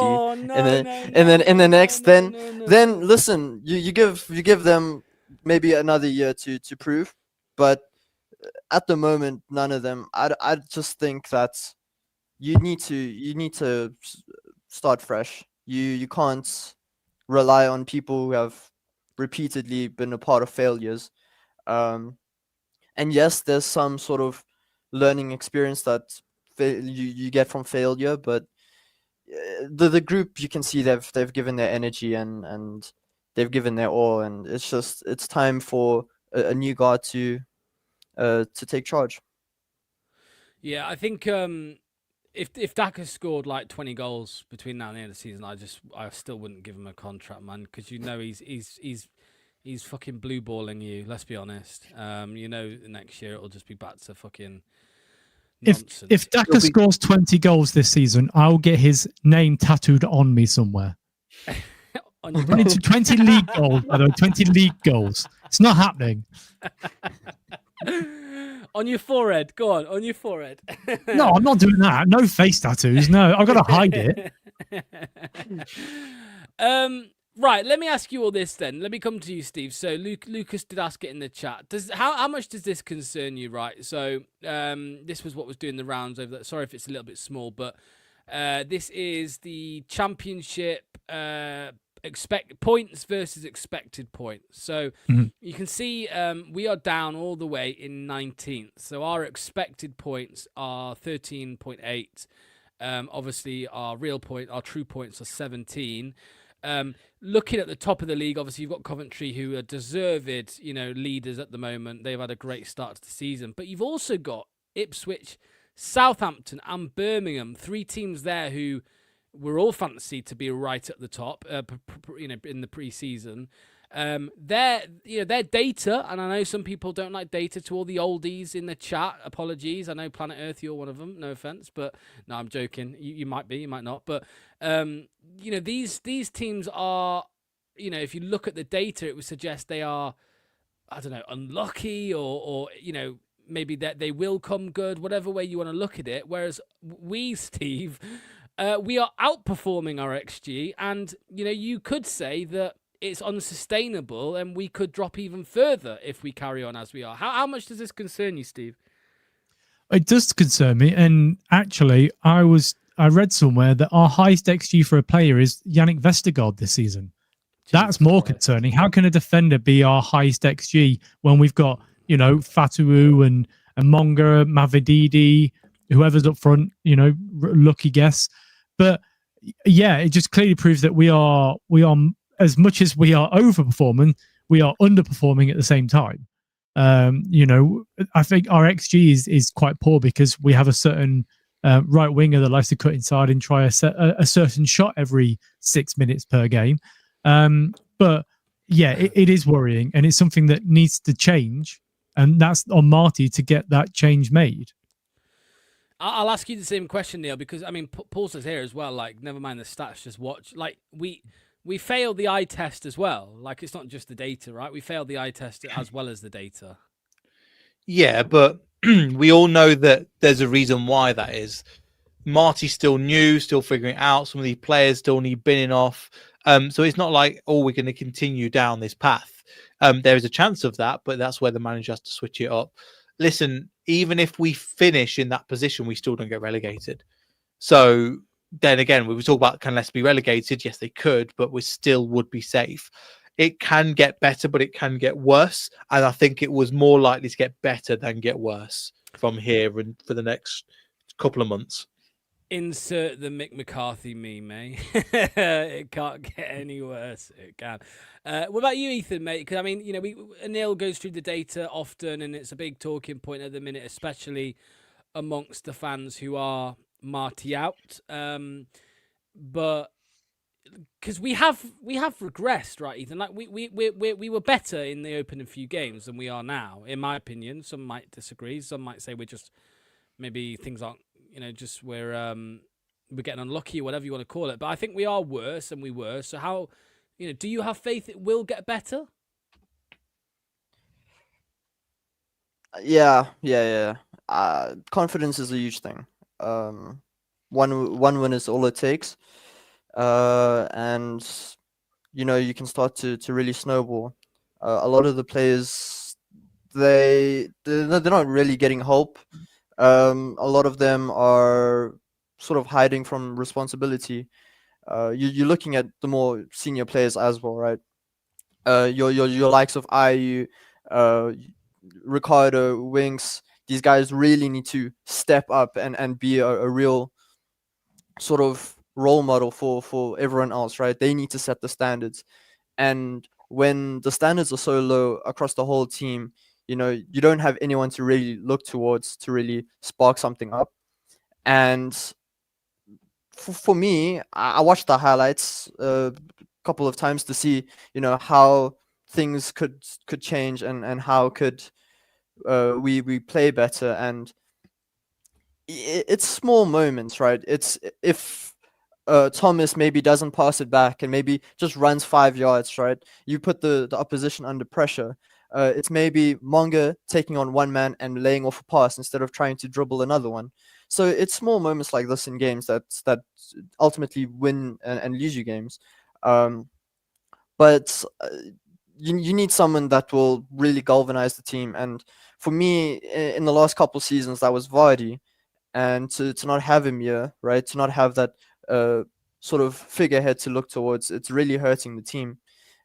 S8: then in the next, then listen, you give them maybe another year to prove, but at the moment, none of them. I just think that you need to start fresh. You can't rely on people who have repeatedly been a part of failures. And yes, there's some sort of learning experience that you get from failure, but the group, you can see they've given their energy and they've given their all, and it's time for a new guard to take charge.
S1: Yeah, I think if Daka scored like 20 goals between now and the end of the season, I still wouldn't give him a contract, man, because he's fucking blue balling you. Let's be honest. Next year it'll just be back to fucking Nonsense.
S6: If Daka scores 20 goals this season, I'll get his name tattooed on me somewhere.
S1: On your
S6: 20 league goals, by the way, 20 league goals. It's not happening.
S1: On your forehead. Go on your forehead.
S6: No, I'm not doing that. No face tattoos. No, I've got to hide it.
S1: Right, let me ask you all this then. Let me come to you, Steve. So Lucas did ask it in the chat. How much does this concern you, right? So this was what was doing the rounds over that. Sorry if it's a little bit small, but this is the championship expect points versus expected points. So you can see we are down all the way in 19th. So our expected points are 13.8. Obviously our true points are 17. Looking at the top of the league, obviously you've got Coventry, who are deserved, leaders at the moment. They've had a great start to the season, but you've also got Ipswich, Southampton, and Birmingham. 3 teams there who were all fancied to be right at the top, in the pre-season. Their data, and I know some people don't like data, to all the oldies in the chat, apologies. I know Planet Earth, you're one of them, no offense, but no, I'm joking. You might be, you might not, but these teams are, if you look at the data, it would suggest they are, I don't know, unlucky or maybe that they will come good, whatever way you want to look at it. Whereas we, Steve, we are outperforming our XG, and you could say that it's unsustainable and we could drop even further if we carry on as we are. How much does this concern you, Steve?
S6: It does concern me, and actually I read somewhere that our highest XG for a player is Yannick Vestergaard this season. That's more concerning. How can a defender be our highest XG when we've got, Fatuwu and Monga, Mavididi, whoever's up front, lucky guess. But yeah, it just clearly proves that we are as much as we are overperforming, we are underperforming at the same time. I think our XG is quite poor because we have a certain right winger that likes to cut inside and try a certain shot every 6 minutes per game. But yeah, it is worrying, and it's something that needs to change, and that's on Marty to get that change made.
S1: I'll ask you the same question, Neil, because Paul says here as well, like, never mind the stats, just watch. Like, we failed the eye test as well. Like, it's not just the data, right? We failed the eye test as well as the data.
S7: Yeah, but we all know that there's a reason why that is. Marty's still new, still figuring it out. Some of these players still need binning off. So it's not like, we're going to continue down this path. There is a chance of that, but that's where the manager has to switch it up. Listen, even if we finish in that position, we still don't get relegated. So then again, we were talking about, can Leicester be relegated? Yes, they could, but we still would be safe. It can get better, but it can get worse. And I think it was more likely to get better than get worse from here and for the next couple of months.
S1: Insert the Mick McCarthy meme, eh? It can't get any worse. It can. What about you, Ethan, mate? Because Neil goes through the data often, and it's a big talking point at the minute, especially amongst the fans who are Marty out. But because we have regressed, right, Ethan? Like we were better in the opening few games than we are now, in my opinion. Some might disagree. Some might say we're just maybe things aren't. Just we're getting unlucky or whatever you want to call it. But I think we are worse than we were. So how, do you have faith it will get better?
S8: Yeah. Confidence is a huge thing. One win is all it takes. And you can start to really snowball. A lot of the players, they're not really getting hope. A lot of them are sort of hiding from responsibility. You're looking at the more senior players as well, right? Your likes of Ayew, Ricardo, Winks. These guys really need to step up and be a real sort of role model for everyone else, right? They need to set the standards. And when the standards are so low across the whole team, you don't have anyone to really look towards to really spark something up. And for me, I watched the highlights a couple of times to see, how things could change and how could we play better. And it's small moments, right? It's if Thomas maybe doesn't pass it back and maybe just runs 5 yards, right? You put the opposition under pressure. It's maybe Monga taking on one man and laying off a pass instead of trying to dribble another one. So it's small moments like this in games that ultimately win and lose you games. Um, but you need someone that will really galvanize the team. And for me, in the last couple seasons, that was Vardy. And to not have him here, right? To not have that sort of figurehead to look towards, it's really hurting the team.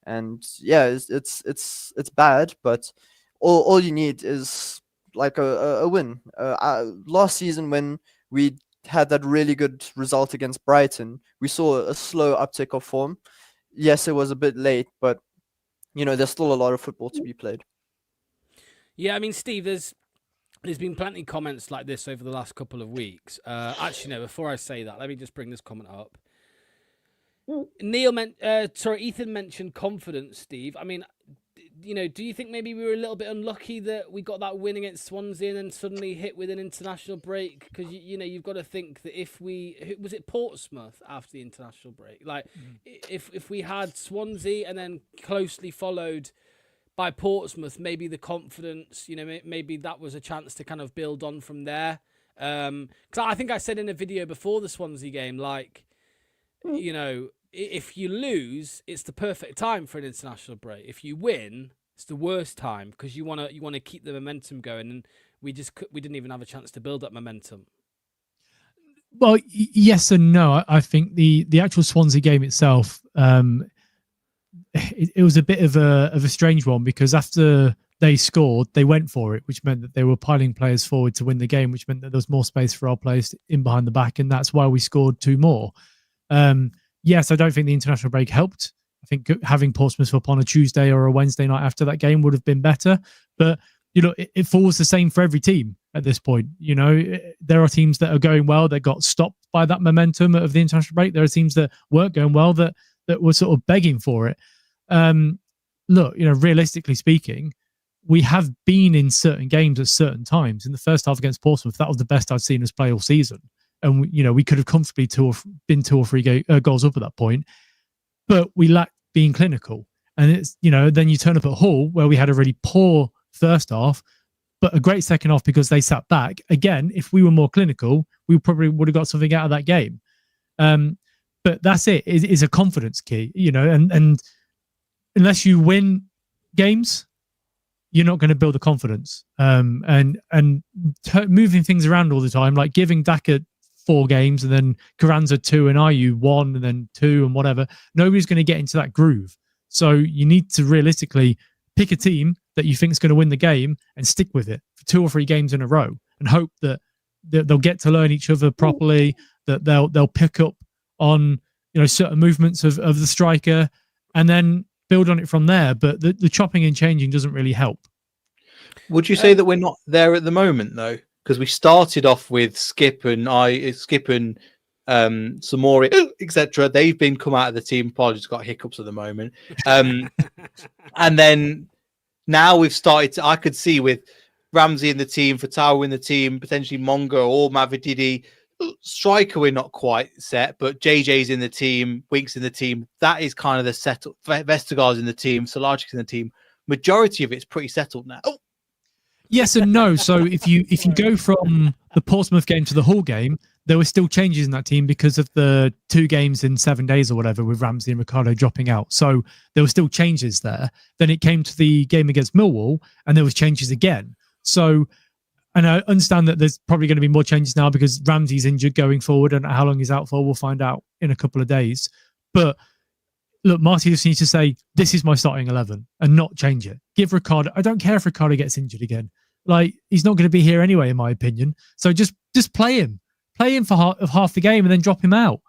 S8: And yeah, it's bad, but all you need is like a win. Last season when we had that really good result against Brighton, we saw a slow uptick of form. Yes, it was a bit late, but there's still a lot of football to be played.
S1: Yeah, I mean, Steve, there's been plenty of comments like this over the last couple of weeks. Actually, no, before I say that, let me just bring this comment up. Ethan mentioned confidence, Steve. I mean, do you think maybe we were a little bit unlucky that we got that win against Swansea and then suddenly hit with an international break? Because you've got to think that was it Portsmouth after the international break? Like, if we had Swansea and then closely followed by Portsmouth, maybe the confidence, maybe that was a chance to kind of build on from there. Because I think I said in a video before the Swansea game, like, if you lose, it's the perfect time for an international break. If you win, it's the worst time because you want to keep the momentum going, and we didn't even have a chance to build up momentum.
S6: Well, yes and no. I think the actual Swansea game itself, it was a bit of a strange one because after they scored, they went for it, which meant that they were piling players forward to win the game, which meant that there was more space for our players in behind the back, and that's why we scored 2 more. Yes, I don't think the international break helped. I think having Portsmouth up on a Tuesday or a Wednesday night after that game would have been better. But, it falls the same for every team at this point. There are teams that are going well that got stopped by that momentum of the international break. There are teams that weren't going well that were sort of begging for it. Look, realistically speaking, we have been in certain games at certain times. In the first half against Portsmouth, that was the best I'd seen us play all season. And we could have comfortably been 2 or 3 goals up at that point, but we lacked being clinical. And it's then you turn up at Hull where we had a really poor first half, but a great second half because they sat back. Again, if we were more clinical, we probably would have got something out of that game. But that's it. It's a confidence key, and unless you win games, you're not going to build the confidence. And moving things around all the time, like giving Daka 4 games and then Carranza 2 and Ayew 1 and then 2 and whatever. Nobody's going to get into that groove. So you need to realistically pick a team that you think is going to win the game and stick with it for 2 or 3 games in a row and hope that they'll get to learn each other properly, that they'll pick up on certain movements of the striker and then build on it from there. But the chopping and changing doesn't really help.
S7: Would you say that we're not there at the moment though? Because we started off with Skip and Samori, etc. They've been come out of the team. Apologies, got hiccups at the moment. And then now we've started. I could see with Ramsey in the team, Fatawa in the team, potentially Mongo or Mavididi. Striker, we're not quite set, but JJ's in the team, Winks in the team. That is kind of the settled. Vestergaard's in the team, Solagic's in the team. Majority of it's pretty settled now.
S6: Yes and no. So if you go from the Portsmouth game to the Hull game, there were still changes in that team because of the 2 games in 7 days or whatever with Ramsey and Ricardo dropping out. So there were still changes there. Then it came to the game against Millwall and there was changes again. So, and I understand that there's probably going to be more changes now because Ramsey's injured going forward and how long he's out for, we'll find out in a couple of days. But look, Marty just needs to say, this is my starting 11 and not change it. Give Ricardo, I don't care if Ricardo gets injured again. Like, he's not going to be here anyway, in my opinion. So just play him. Play him for half the game and then drop him out.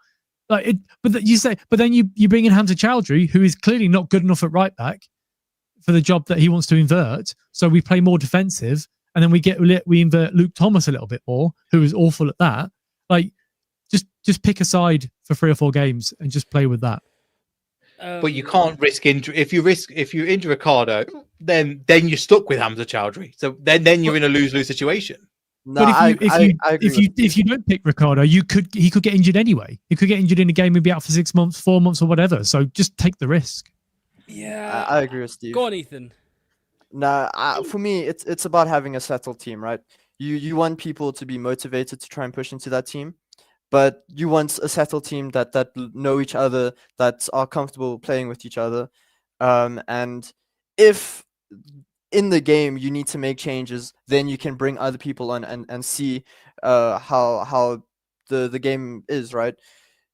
S6: But then you bring in Hamza Chowdhury, who is clearly not good enough at right back for the job that he wants to invert. So we play more defensive, and then we invert Luke Thomas a little bit more, who is awful at that. Like, just pick a side for 3 or 4 games and just play with that.
S7: But you can't risk injury. If you injure Ricardo, then you're stuck with Hamza Chowdhury. So then you're in a lose-lose situation.
S8: No,
S6: But
S8: I agree with
S6: if you don't pick Ricardo, he could get injured anyway. He could get injured in a game and be out for 6 months, 4 months, or whatever. So just take the risk.
S1: Yeah,
S8: I agree with Steve.
S1: go on, Ethan.
S8: Nah, for me, it's about having a settled team, right? You want people to be motivated to try and push into that team, but you want a settled team that know each other, that are comfortable playing with each other, and if in the game you need to make changes, then you can bring other people on and see how the game is, right?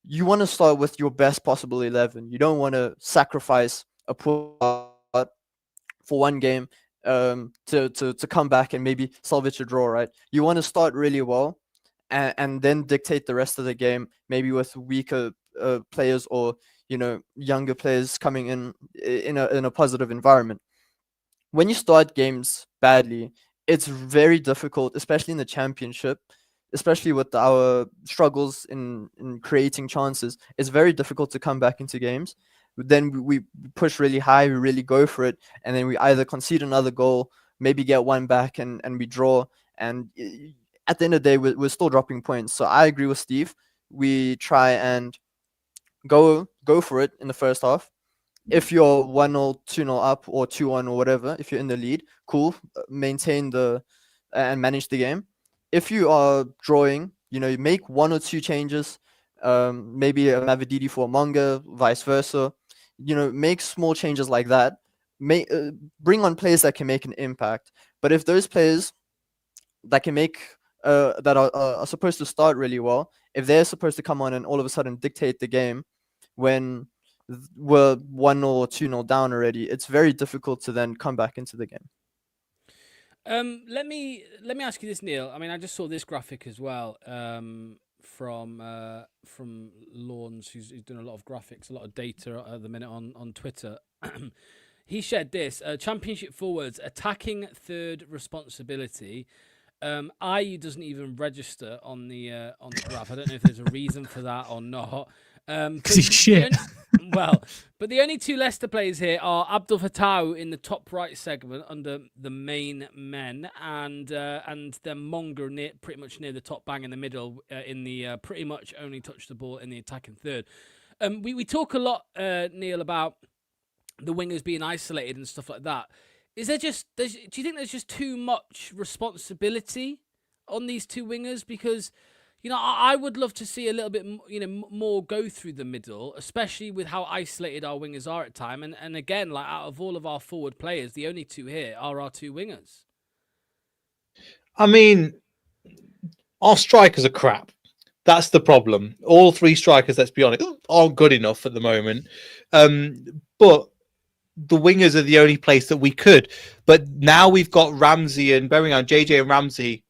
S8: You want to start with your best possible 11. You don't want to sacrifice a poor start for one game to come back and maybe salvage a draw, right? You want to start really well and then dictate the rest of the game, maybe with weaker players or younger players coming in a positive environment. When you start games badly, it's very difficult, especially in the championship, especially with our struggles in creating chances. It's very difficult to come back into games. Then we push really high, we really go for it, and then we either concede another goal, maybe get one back, and we draw. And at the end of the day, we're still dropping points. So I agree with Steve. We try and go for it in the first half. If you're 1-0, 2-0 up, or 2-1 or whatever, if you're in the lead, cool, maintain and manage the game. If you are drawing, you make one or two changes, maybe a Mavididi for a Manga, vice versa. Make small changes like that. Bring on players that can make an impact. But if those players that can make that are supposed to start really well, if they're supposed to come on and all of a sudden dictate the game when we're 1-0 or 2-0 down already, it's very difficult to then come back into the game.
S1: Let me ask you this, Neil. I mean, I just saw this graphic as well from Lawns, who's doing a lot of graphics, a lot of data at the minute on Twitter. He shared this: Championship forwards attacking third responsibility. IE doesn't even register on the graph. I don't know if there's a reason for that or not.
S6: Shit.
S1: But the only two Leicester players here are Abdul Fattah in the top right segment under the main men, and then Monga pretty much near the top bang in the middle in the pretty much only touch the ball in the attacking third. We talk a lot, Neil, about the wingers being isolated and stuff like that. Do you think there's just too much responsibility on these two wingers? Because I would love to see a little bit, more go through the middle, especially with how isolated our wingers are at time. And again, like out of all of our forward players, the only two here are our two wingers.
S7: I mean, our strikers are crap. That's the problem. All three strikers, let's be honest, aren't good enough at the moment. But the wingers are the only place that we could. But now we've got Ramsey and Bellingham, JJ and Ramsey.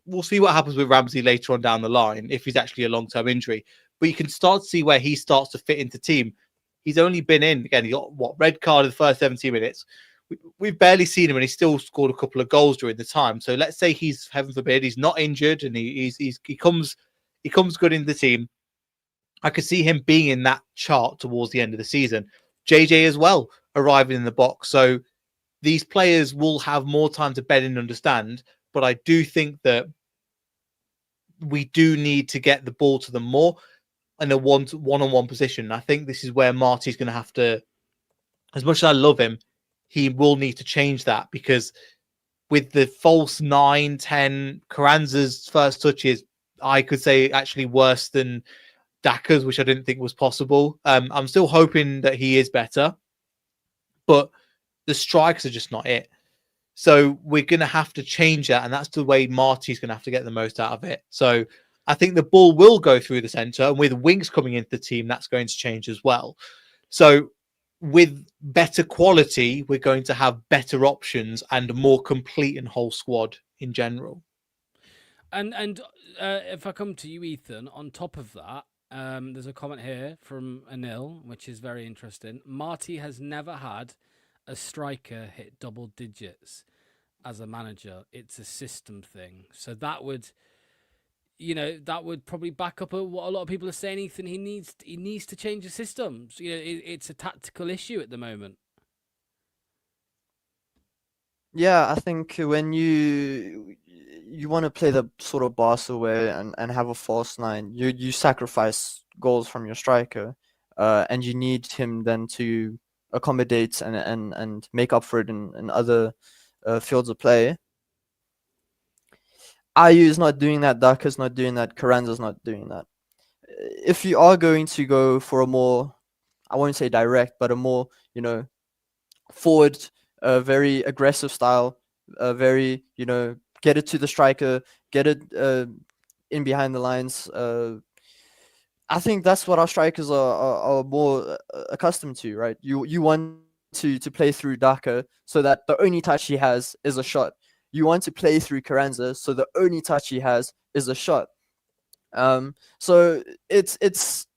S7: We'll see what happens with Ramsey later on down the line if he's actually a long-term injury. But you can start to see where he starts to fit into team. He's only been in, again, he got, red card in the first 17 minutes. We've barely seen him, and he still scored a couple of goals during the time. So let's say he's, heaven forbid, he's not injured and he comes good in the team. I could see him being in that chart towards the end of the season. JJ as well, arriving in the box. So these players will have more time to bed and understand. But I do think that we do need to get the ball to them more in a one-on-one position. I think this is where Marty's going to have to, as much as I love him, he will need to change that, because with the false 9, 10, Carranza's first touches, I could say actually worse than Daka's, which I didn't think was possible. I'm still hoping that he is better, but the strikes are just not it. So we're going to have to change that, and that's the way Marty's going to have to get the most out of it. So I think the ball will go through the centre, and with Winks coming into the team, that's going to change as well. So with better quality, we're going to have better options and a more complete and whole squad in general.
S1: And if I come to you, Ethan, on top of that, there's a comment here from Anil, which is very interesting. Marty has never had a striker hit double digits as a manager. It's a system thing. So that would probably back up what a lot of people are saying. Ethan, he needs to change the system. So, it's a tactical issue at the moment.
S8: Yeah, I think when you you want to play the sort of Barca way and have a false nine. You sacrifice goals from your striker, and you need him then to accommodate and make up for it in other fields of play. Ayew is not doing that. Daka's not doing that. Carranza's not doing that. If you are going to go for a more, I won't say direct, but a more, forward, very aggressive style, very, get it to the striker, get it in behind the lines. I think that's what our strikers are more accustomed to, right? You want to play through Daka so that the only touch he has is a shot. You want to play through Carranza so the only touch he has is a shot. So it's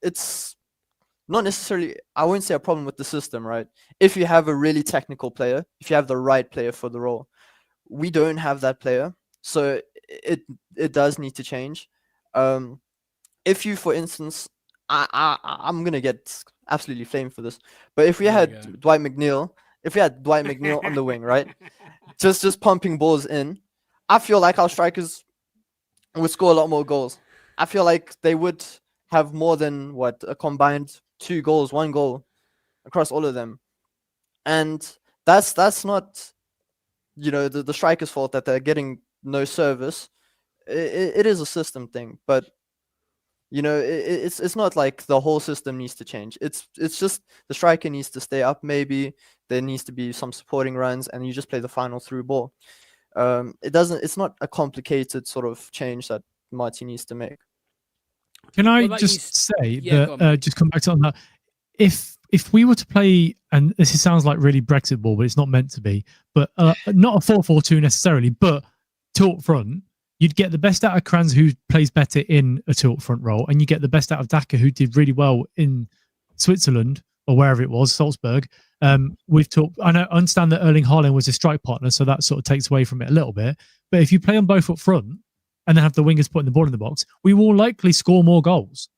S8: not necessarily, I won't say a problem with the system, right? If you have a really technical player, if you have the right player for the role, we don't have that player, so it does need to change. If you, for instance, I'm gonna get absolutely flamed for this, but if we had Dwight McNeil, on the wing, right, just pumping balls in, I feel like our strikers would score a lot more goals. I feel like they would have more than a combined 2 goals, 1 goal across all of them, and that's not the strikers' fault that they're getting no service. It is a system thing, but it's not like the whole system needs to change. It's just the striker needs to stay up. Maybe there needs to be some supporting runs, and you just play the final through ball. It's not a complicated sort of change that Marty needs to make.
S6: Can I just say that, just come back to on that, if we were to play, and this sounds like really Brexit ball, but it's not meant to be, but not a 4-4-2 necessarily, but two up front, you'd get the best out of Kranz, who plays better in a two up front role, and you get the best out of Daka, who did really well in Switzerland or wherever it was, Salzburg. We've talked. I understand that Erling Haaland was a strike partner, so that sort of takes away from it a little bit. But if you play on both up front and then have the wingers putting the ball in the box, we will likely score more goals.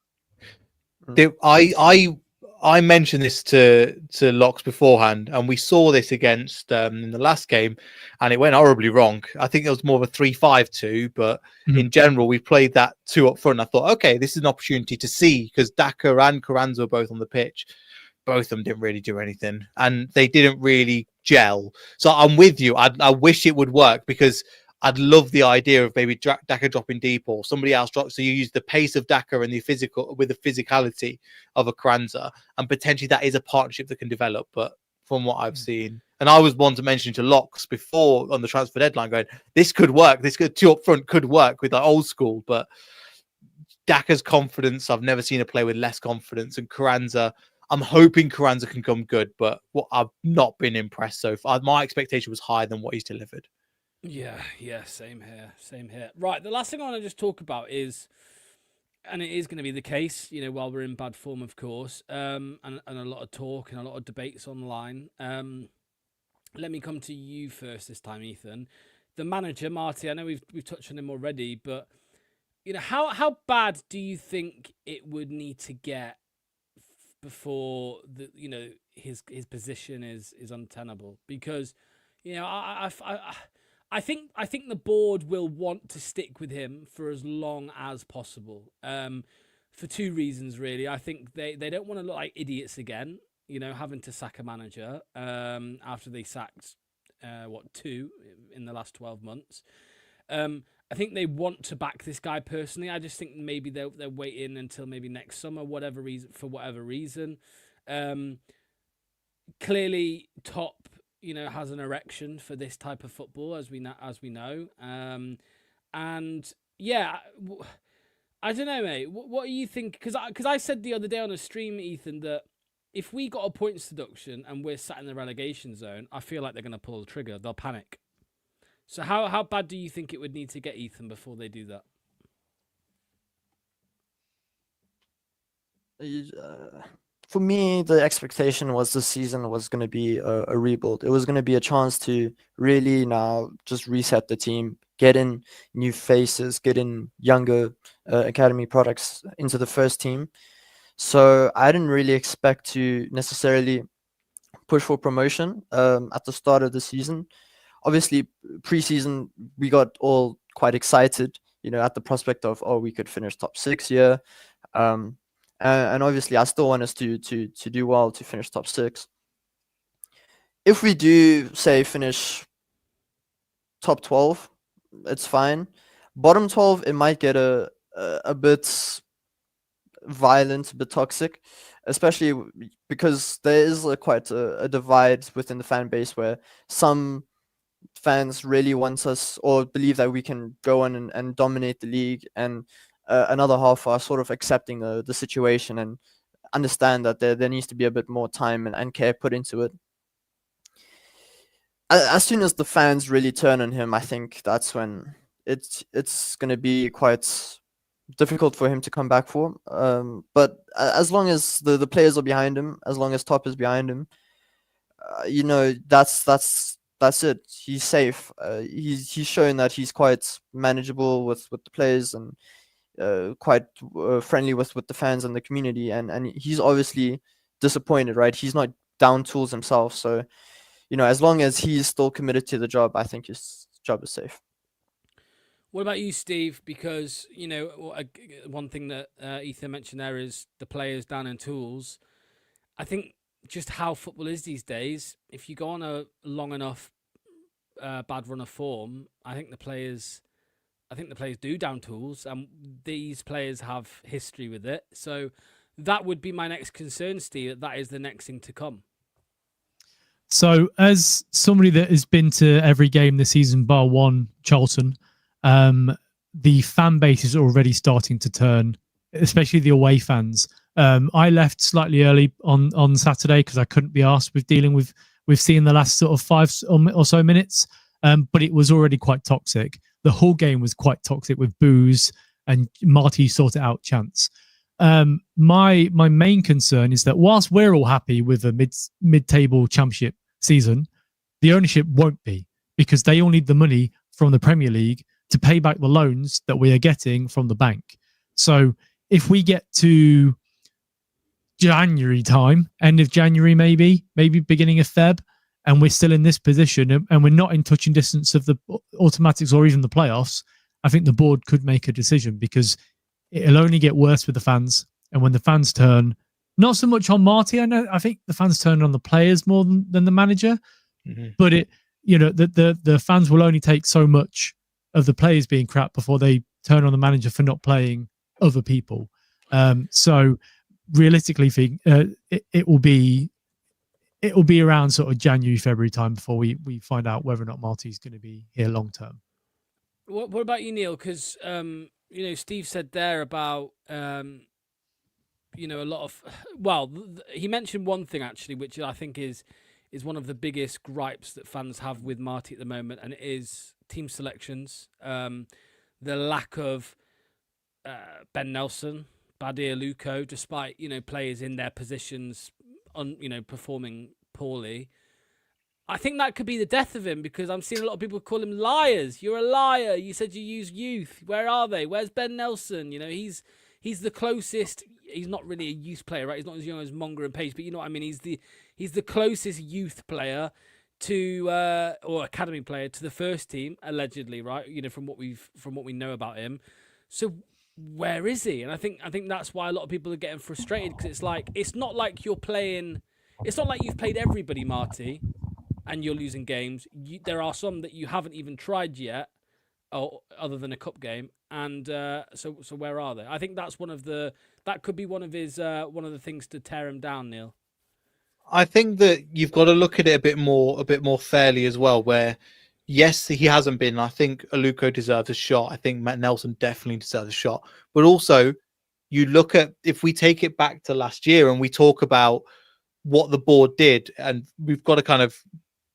S7: I mentioned this to Locks beforehand, and we saw this against in the last game, and it went horribly wrong. I think it was more of a 3-5-2, but in general, we played that two up front. I thought, okay, this is an opportunity to see, because Daka and Carranza were both on the pitch. Both of them didn't really do anything, and they didn't really gel. So I'm with you. I wish it would work, because I'd love the idea of maybe Daka dropping deep or somebody else drops. So you use the pace of Daka and the physicality of a Carranza, and potentially that is a partnership that can develop. But from what I've seen, and I was one to mention to Locks before on the transfer deadline, going, this could work. This could two up front could work with the old school. But Daka's confidence, I've never seen a player with less confidence. And Carranza, I'm hoping Carranza can come good, but I've not been impressed so far. My expectation was higher than what he's delivered.
S1: Yeah, same here. Right, the last thing I want to just talk about is, and it is going to be the case, while we're in bad form, of course, and a lot of talk and a lot of debates online. Let me come to you first this time, Ethan. The manager, Marty, I know we've touched on him already, but how bad do you think it would need to get before his position is untenable? Because I think the board will want to stick with him for as long as possible. For two reasons, really. I think they don't want to look like idiots again, having to sack a manager after they sacked two in the last 12 months. I think they want to back this guy personally. I just think maybe they're waiting until maybe next summer, for whatever reason. Clearly, Top has an erection for this type of football, as we know. And yeah, I don't know, mate. What do you think? Because I said the other day on a stream, Ethan, that if we got a points deduction and we're sat in the relegation zone, I feel like they're going to pull the trigger. They'll panic. So how bad do you think it would need to get, Ethan, before they do that?
S8: For me, the expectation was this season was going to be a rebuild. It was going to be a chance to really now just reset the team, get in new faces, get in younger academy products into the first team. So I didn't really expect to necessarily push for promotion at the start of the season. Obviously, preseason, we got all quite excited, at the prospect of, we could finish top 6 here. And obviously, I still want us to do well to finish top 6. If we do, say, finish top 12, it's fine. Bottom 12, it might get a bit violent, a bit toxic, especially because there is quite a divide within the fan base where some fans really want us or believe that we can go on and dominate the league, and another half are sort of accepting the situation and understand that there needs to be a bit more time and care put into it. As soon as the fans really turn on him, I think that's when it's going to be quite difficult for him to come back for. But as long as the players are behind him, as long as Top is behind him, that's it. He's safe. He's shown that he's quite manageable with the players and quite friendly with the fans and the community. And he's obviously disappointed, right? He's not down tools himself. So, as long as he's still committed to the job, I think his job is safe.
S1: What about you, Steve? Because, one thing that Ethan mentioned there is the players down in tools. I think just how football is these days, if you go on a long enough bad run of form, I think the players do down tools, and these players have history with it. So that would be my next concern, Steve, that is the next thing to come.
S6: So as somebody that has been to every game this season, bar one, Charlton, the fan base is already starting to turn, especially the away fans. I left slightly early on Saturday because I couldn't be asked with dealing with seeing the last sort of 5 or so minutes, but it was already quite toxic. The whole game was quite toxic with boos and Marty sorted out chants. My main concern is that whilst we're all happy with a mid-table championship season, the ownership won't be, because they all need the money from the Premier League to pay back the loans that we are getting from the bank. So if we get to January time, end of January, maybe beginning of Feb, and we're still in this position and we're not in touching distance of the automatics or even the playoffs, I think the board could make a decision, because it'll only get worse with the fans. And when the fans turn, not so much on Marty, I think the fans turn on the players more than the manager, but the fans will only take so much of the players being crap before they turn on the manager for not playing other people. So realistically, it will be around sort of January, February time before we find out whether or not Marty's going to be here long term.
S1: What about you, Neil? Because Steve said there about a lot of, he mentioned one thing actually, which I think is one of the biggest gripes that fans have with Marty at the moment, and it is team selections. The lack of Ben Nelson, Badir Luko, despite players in their positions performing poorly. I think that could be the death of him, because I'm seeing a lot of people call him liars. You're a liar. You said you use youth. Where are they? Where's Ben Nelson? He's the closest. He's not really a youth player, right? He's not as young as Monger and Pace, but you know what I mean. He's the closest youth player to or academy player to the first team, allegedly, right? From what we know about him. So where is he? And I think that's why a lot of people are getting frustrated, because it's not like you're playing. It's not like you've played everybody, Marty, and you're losing games. There are some that you haven't even tried yet, or other than a cup game. And so where are they? I think that's that could be one of the things to tear him down, Neil.
S7: I think that you've got to look at it a bit more fairly as well, where yes, he hasn't been. I think Aluko deserves a shot. I think Matt Nelson definitely deserves a shot. But also, you look at, if we take it back to last year and we talk about what the board did, and we've got to kind of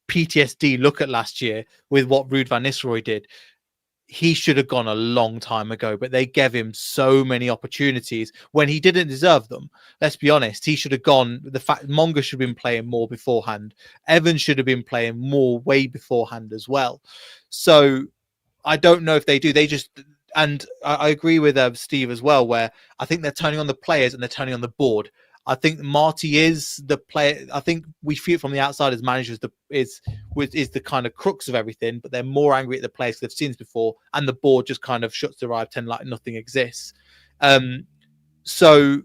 S7: PTSD look at last year with what Ruud van Nistelrooy did. He should have gone a long time ago, but they gave him so many opportunities when he didn't deserve them. Let's be honest. He should have gone. The fact Monga should have been playing more beforehand. Evans should have been playing more way beforehand as well. So I don't know if they do. They just, and I agree with Steve as well, where I think they're turning on the players and they're turning on the board. I think Marty is the player. I think we feel it from the outside as managers is the kind of crux of everything, but they're more angry at the players they've seen this before, and the board just kind of shuts their eye, pretend like nothing exists. So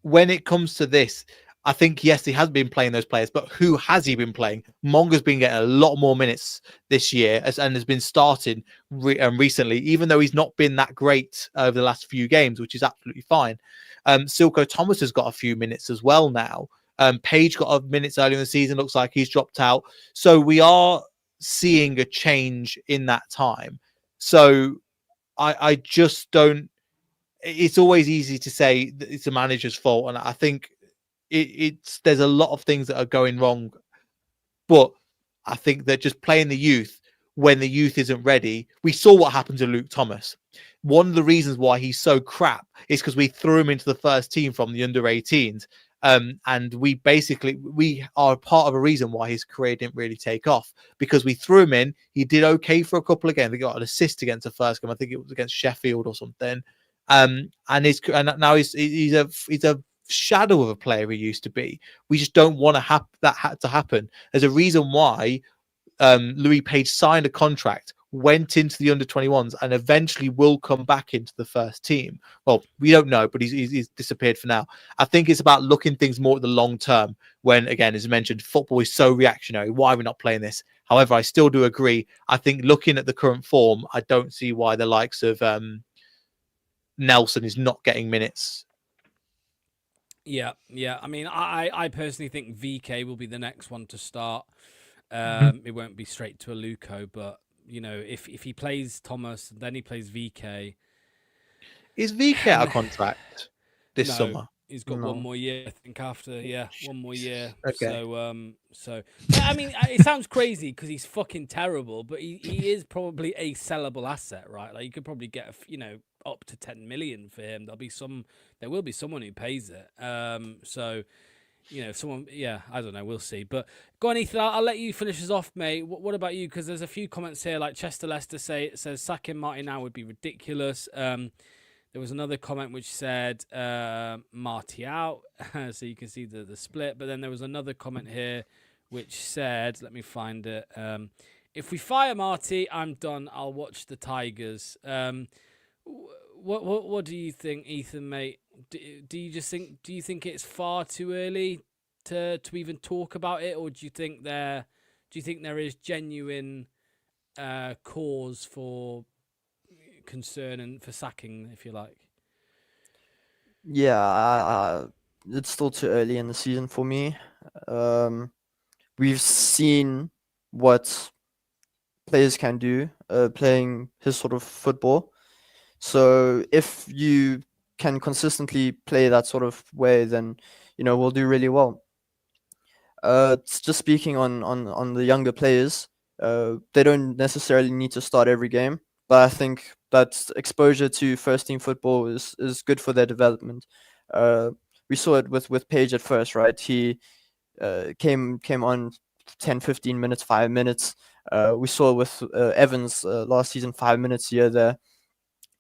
S7: when it comes to this, I think, yes, he has been playing those players, but who has he been playing? Monga's been getting a lot more minutes this year and has been starting recently, even though he's not been that great over the last few games, which is absolutely fine. Silko Thomas has got a few minutes as well now. Page got minutes earlier in the season. Looks like he's dropped out. So we are seeing a change in that time. So I just don't... It's always easy to say that it's the manager's fault. And I think there's a lot of things that are going wrong, but I think that just playing the youth when the youth isn't ready. We saw what happened to Luke Thomas. One of the reasons why he's so crap is because we threw him into the first team from the under-18s, and we are part of a reason why his career didn't really take off, because we threw him in. He did okay for a couple of games. He got an assist against the first game. I think it was against Sheffield or something. And now he's a shadow of a player he used to be. We just don't want to have that to happen. There's a reason why Louis Page signed a contract, went into the under-21s, and eventually will come back into the first team. Well, we don't know, but he's disappeared for now. I think it's about looking things more at the long term when, again, as I mentioned, football is so reactionary. Why are we not playing this? However, I still do agree. I think looking at the current form, I don't see why the likes of Nelson is not getting minutes.
S1: Yeah. I mean, I personally think VK will be the next one to start. It won't be straight to a Luco, but you know, if he plays Thomas, then he plays VK.
S7: Is VK out of contract this summer?
S1: He's got one more year, I think. After one more year.
S7: Okay.
S1: So I mean, it sounds crazy because he's fucking terrible, but he is probably a sellable asset, right? Like you could probably get up to 10 million for him. There will be someone who pays it. So, someone, I don't know. We'll see. But go on, Ethan. I'll let you finish us off, mate. What about you? Because there's a few comments here, like Chester Leicester says sacking Marty now would be ridiculous. There was another comment which said Marty out, so you can see the split. But then there was another comment here which said, let me find it. If we fire Marty, I'm done. I'll watch the Tigers. What do you think, Ethan, mate? Do you think it's far too early to even talk about it, or do you think there is genuine cause for concern and for sacking, if you like?
S8: Yeah, it's still too early in the season for me. We've seen what players can do playing his sort of football. So if you can consistently play that sort of way, then we'll do really well. Just speaking on the younger players, they don't necessarily need to start every game, but I think that exposure to first team football is good for their development. We saw it with Page at first, right? He came on 10, 15 minutes, 5 minutes. We saw it with Evans last season, 5 minutes here, there.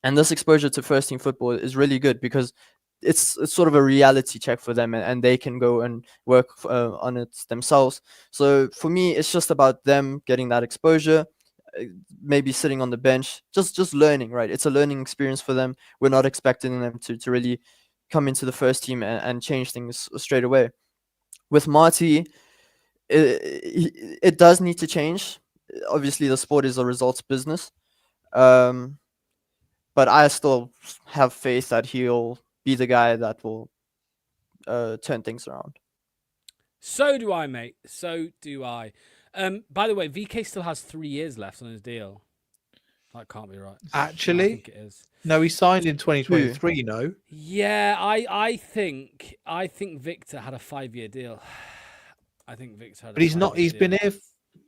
S8: And this exposure to first team football is really good because it's sort of a reality check for them, and they can go and work on it themselves. So for me, it's just about them getting that exposure, maybe sitting on the bench, just learning, right? It's a learning experience for them. We're not expecting them to really come into the first team and change things straight away. With Marty, it does need to change. Obviously, the sport is a results business. But I still have faith that he'll be the guy that will turn things around.
S1: So do I, mate. So do I. By the way, VK still has 3 years left on his deal. That can't be right.
S7: Actually,
S1: I think it is.
S7: No, he signed in 2023. No.
S1: Yeah, I think Victor had a 5-year deal. I think Victor had.
S7: But he's not. He's been here.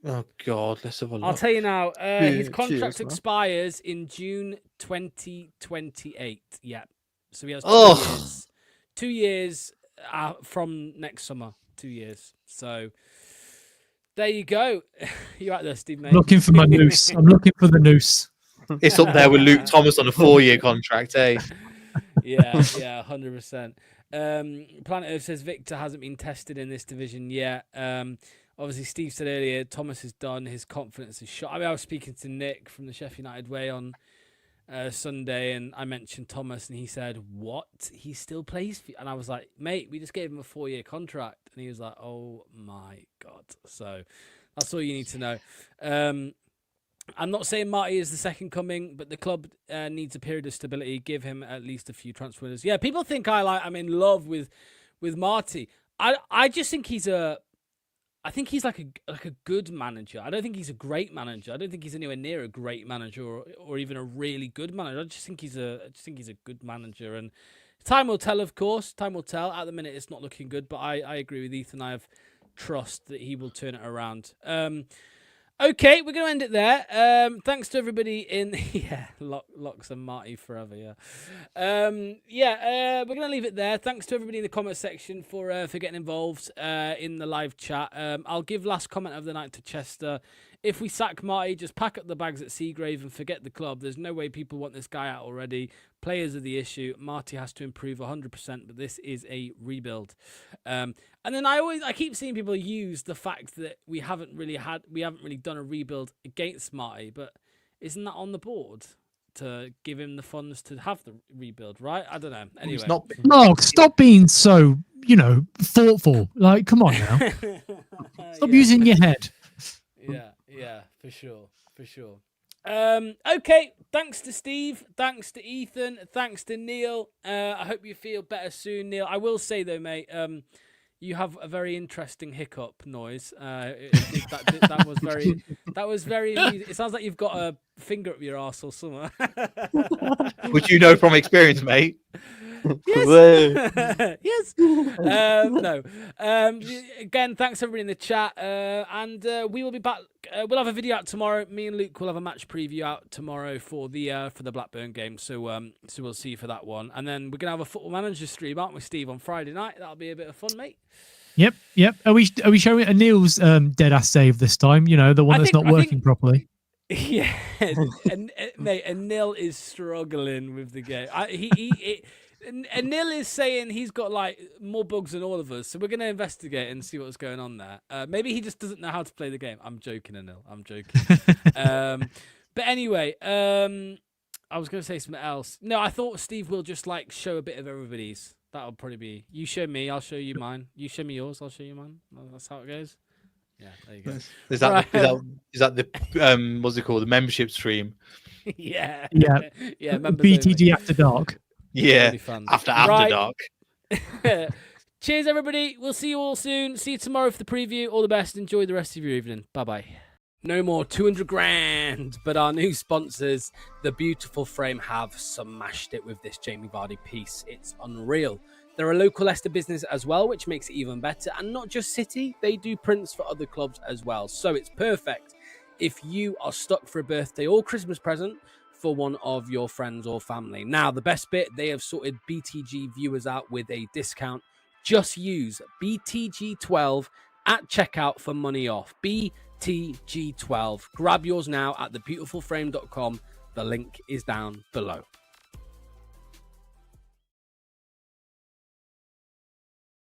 S7: Oh God, let's have a look.
S1: I'll tell you now. His contract expires in June 2028. Yeah, so he has 2 years. 2 years from next summer. 2 years. So there you go. You out there, Steve, mate?
S6: Looking for my noose. I'm looking for the noose.
S7: It's up there with Luke Thomas on a 4-year contract, eh?
S1: Yeah, 100%. Planet Earth says Victor hasn't been tested in this division yet. Obviously, Steve said earlier, Thomas has done. His confidence is shot. I mean, I was speaking to Nick from the Sheffield United Way on Sunday, and I mentioned Thomas, and he said, "What? He still plays for you?" And I was like, "Mate, we just gave him a 4-year contract." And he was like, "Oh my God." So that's all you need to know. I'm not saying Marty is the second coming, but the club needs a period of stability. Give him at least a few transfer windows. Yeah, people think I'm in love with Marty. I just think I think he's like a good manager. I don't think he's a great manager. I don't think he's anywhere near a great manager or even a really good manager. I just think he's a good manager, and time will tell. Of course, time will tell. At the minute, it's not looking good, but I agree with Ethan. I have trust that he will turn it around. Okay, we're going to end it there. Thanks to everybody in... Yeah, Locks and Marty forever, yeah. We're going to leave it there. Thanks to everybody in the comment section for getting involved in the live chat. I'll give last comment of the night to Chester. If we sack Marty, just pack up the bags at Seagrave and forget the club. There's no way people want this guy out already. Players are the issue. Marty has to improve 100%, but this is a rebuild. And then I keep seeing people use the fact that we haven't really done a rebuild against Marty, but isn't that on the board to give him the funds to have the rebuild, right? I don't know. Anyway,
S6: Mark, stop being so thoughtful. Like, come on now, stop using your head.
S1: Yeah, for sure. Okay, thanks to Steve, thanks to Ethan, thanks to Neil. I hope you feel better soon, Neil. I will say though, mate, you have a very interesting hiccup noise. That was very. It sounds like you've got a finger up your arse or something.
S7: Which you know from experience, mate.
S1: Yes. Yes. No. Again, thanks everybody in the chat. And we will be back. We'll have a video out tomorrow. Me and Luke will have a match preview out tomorrow for the Blackburn game. So we'll see you for that one. And then we're gonna have a Football Manager stream, aren't we, Steve, on Friday night? That'll be a bit of fun, mate.
S6: Yep. Are we showing a Neil's dead ass save this time? The one that's not working properly.
S1: Yeah, and mate, and Neil is struggling with the game. And Neil is saying he's got like more bugs than all of us, so we're going to investigate and see what's going on there. Maybe he just doesn't know how to play the game. I'm joking, Neil. I'm joking. But anyway, I was going to say something else. No, I thought Steve will just like show a bit of everybody's. That'll probably be you show me, I'll show you mine. You show me yours, I'll show you mine. That's how it goes. Yeah, there you go.
S7: Is that the what's it called? The membership stream?
S1: Yeah.
S6: BTG After Dark.
S7: Yeah, after dark.
S1: Cheers, everybody. We'll see you all soon. See you tomorrow for the preview. All the best. Enjoy the rest of your evening. Bye-bye. No more 200 grand, but our new sponsors, The Beautiful Frame, have smashed it with this Jamie Vardy piece. It's unreal. They're a local Leicester business as well, which makes it even better. And not just City, they do prints for other clubs as well. So it's perfect if you are stuck for a birthday or Christmas present for one of your friends or family. Now, the best bit, they have sorted BTG viewers out with a discount. Just use BTG12 at checkout for money off. BTG12. Grab yours now at thebeautifulframe.com. The link is down below.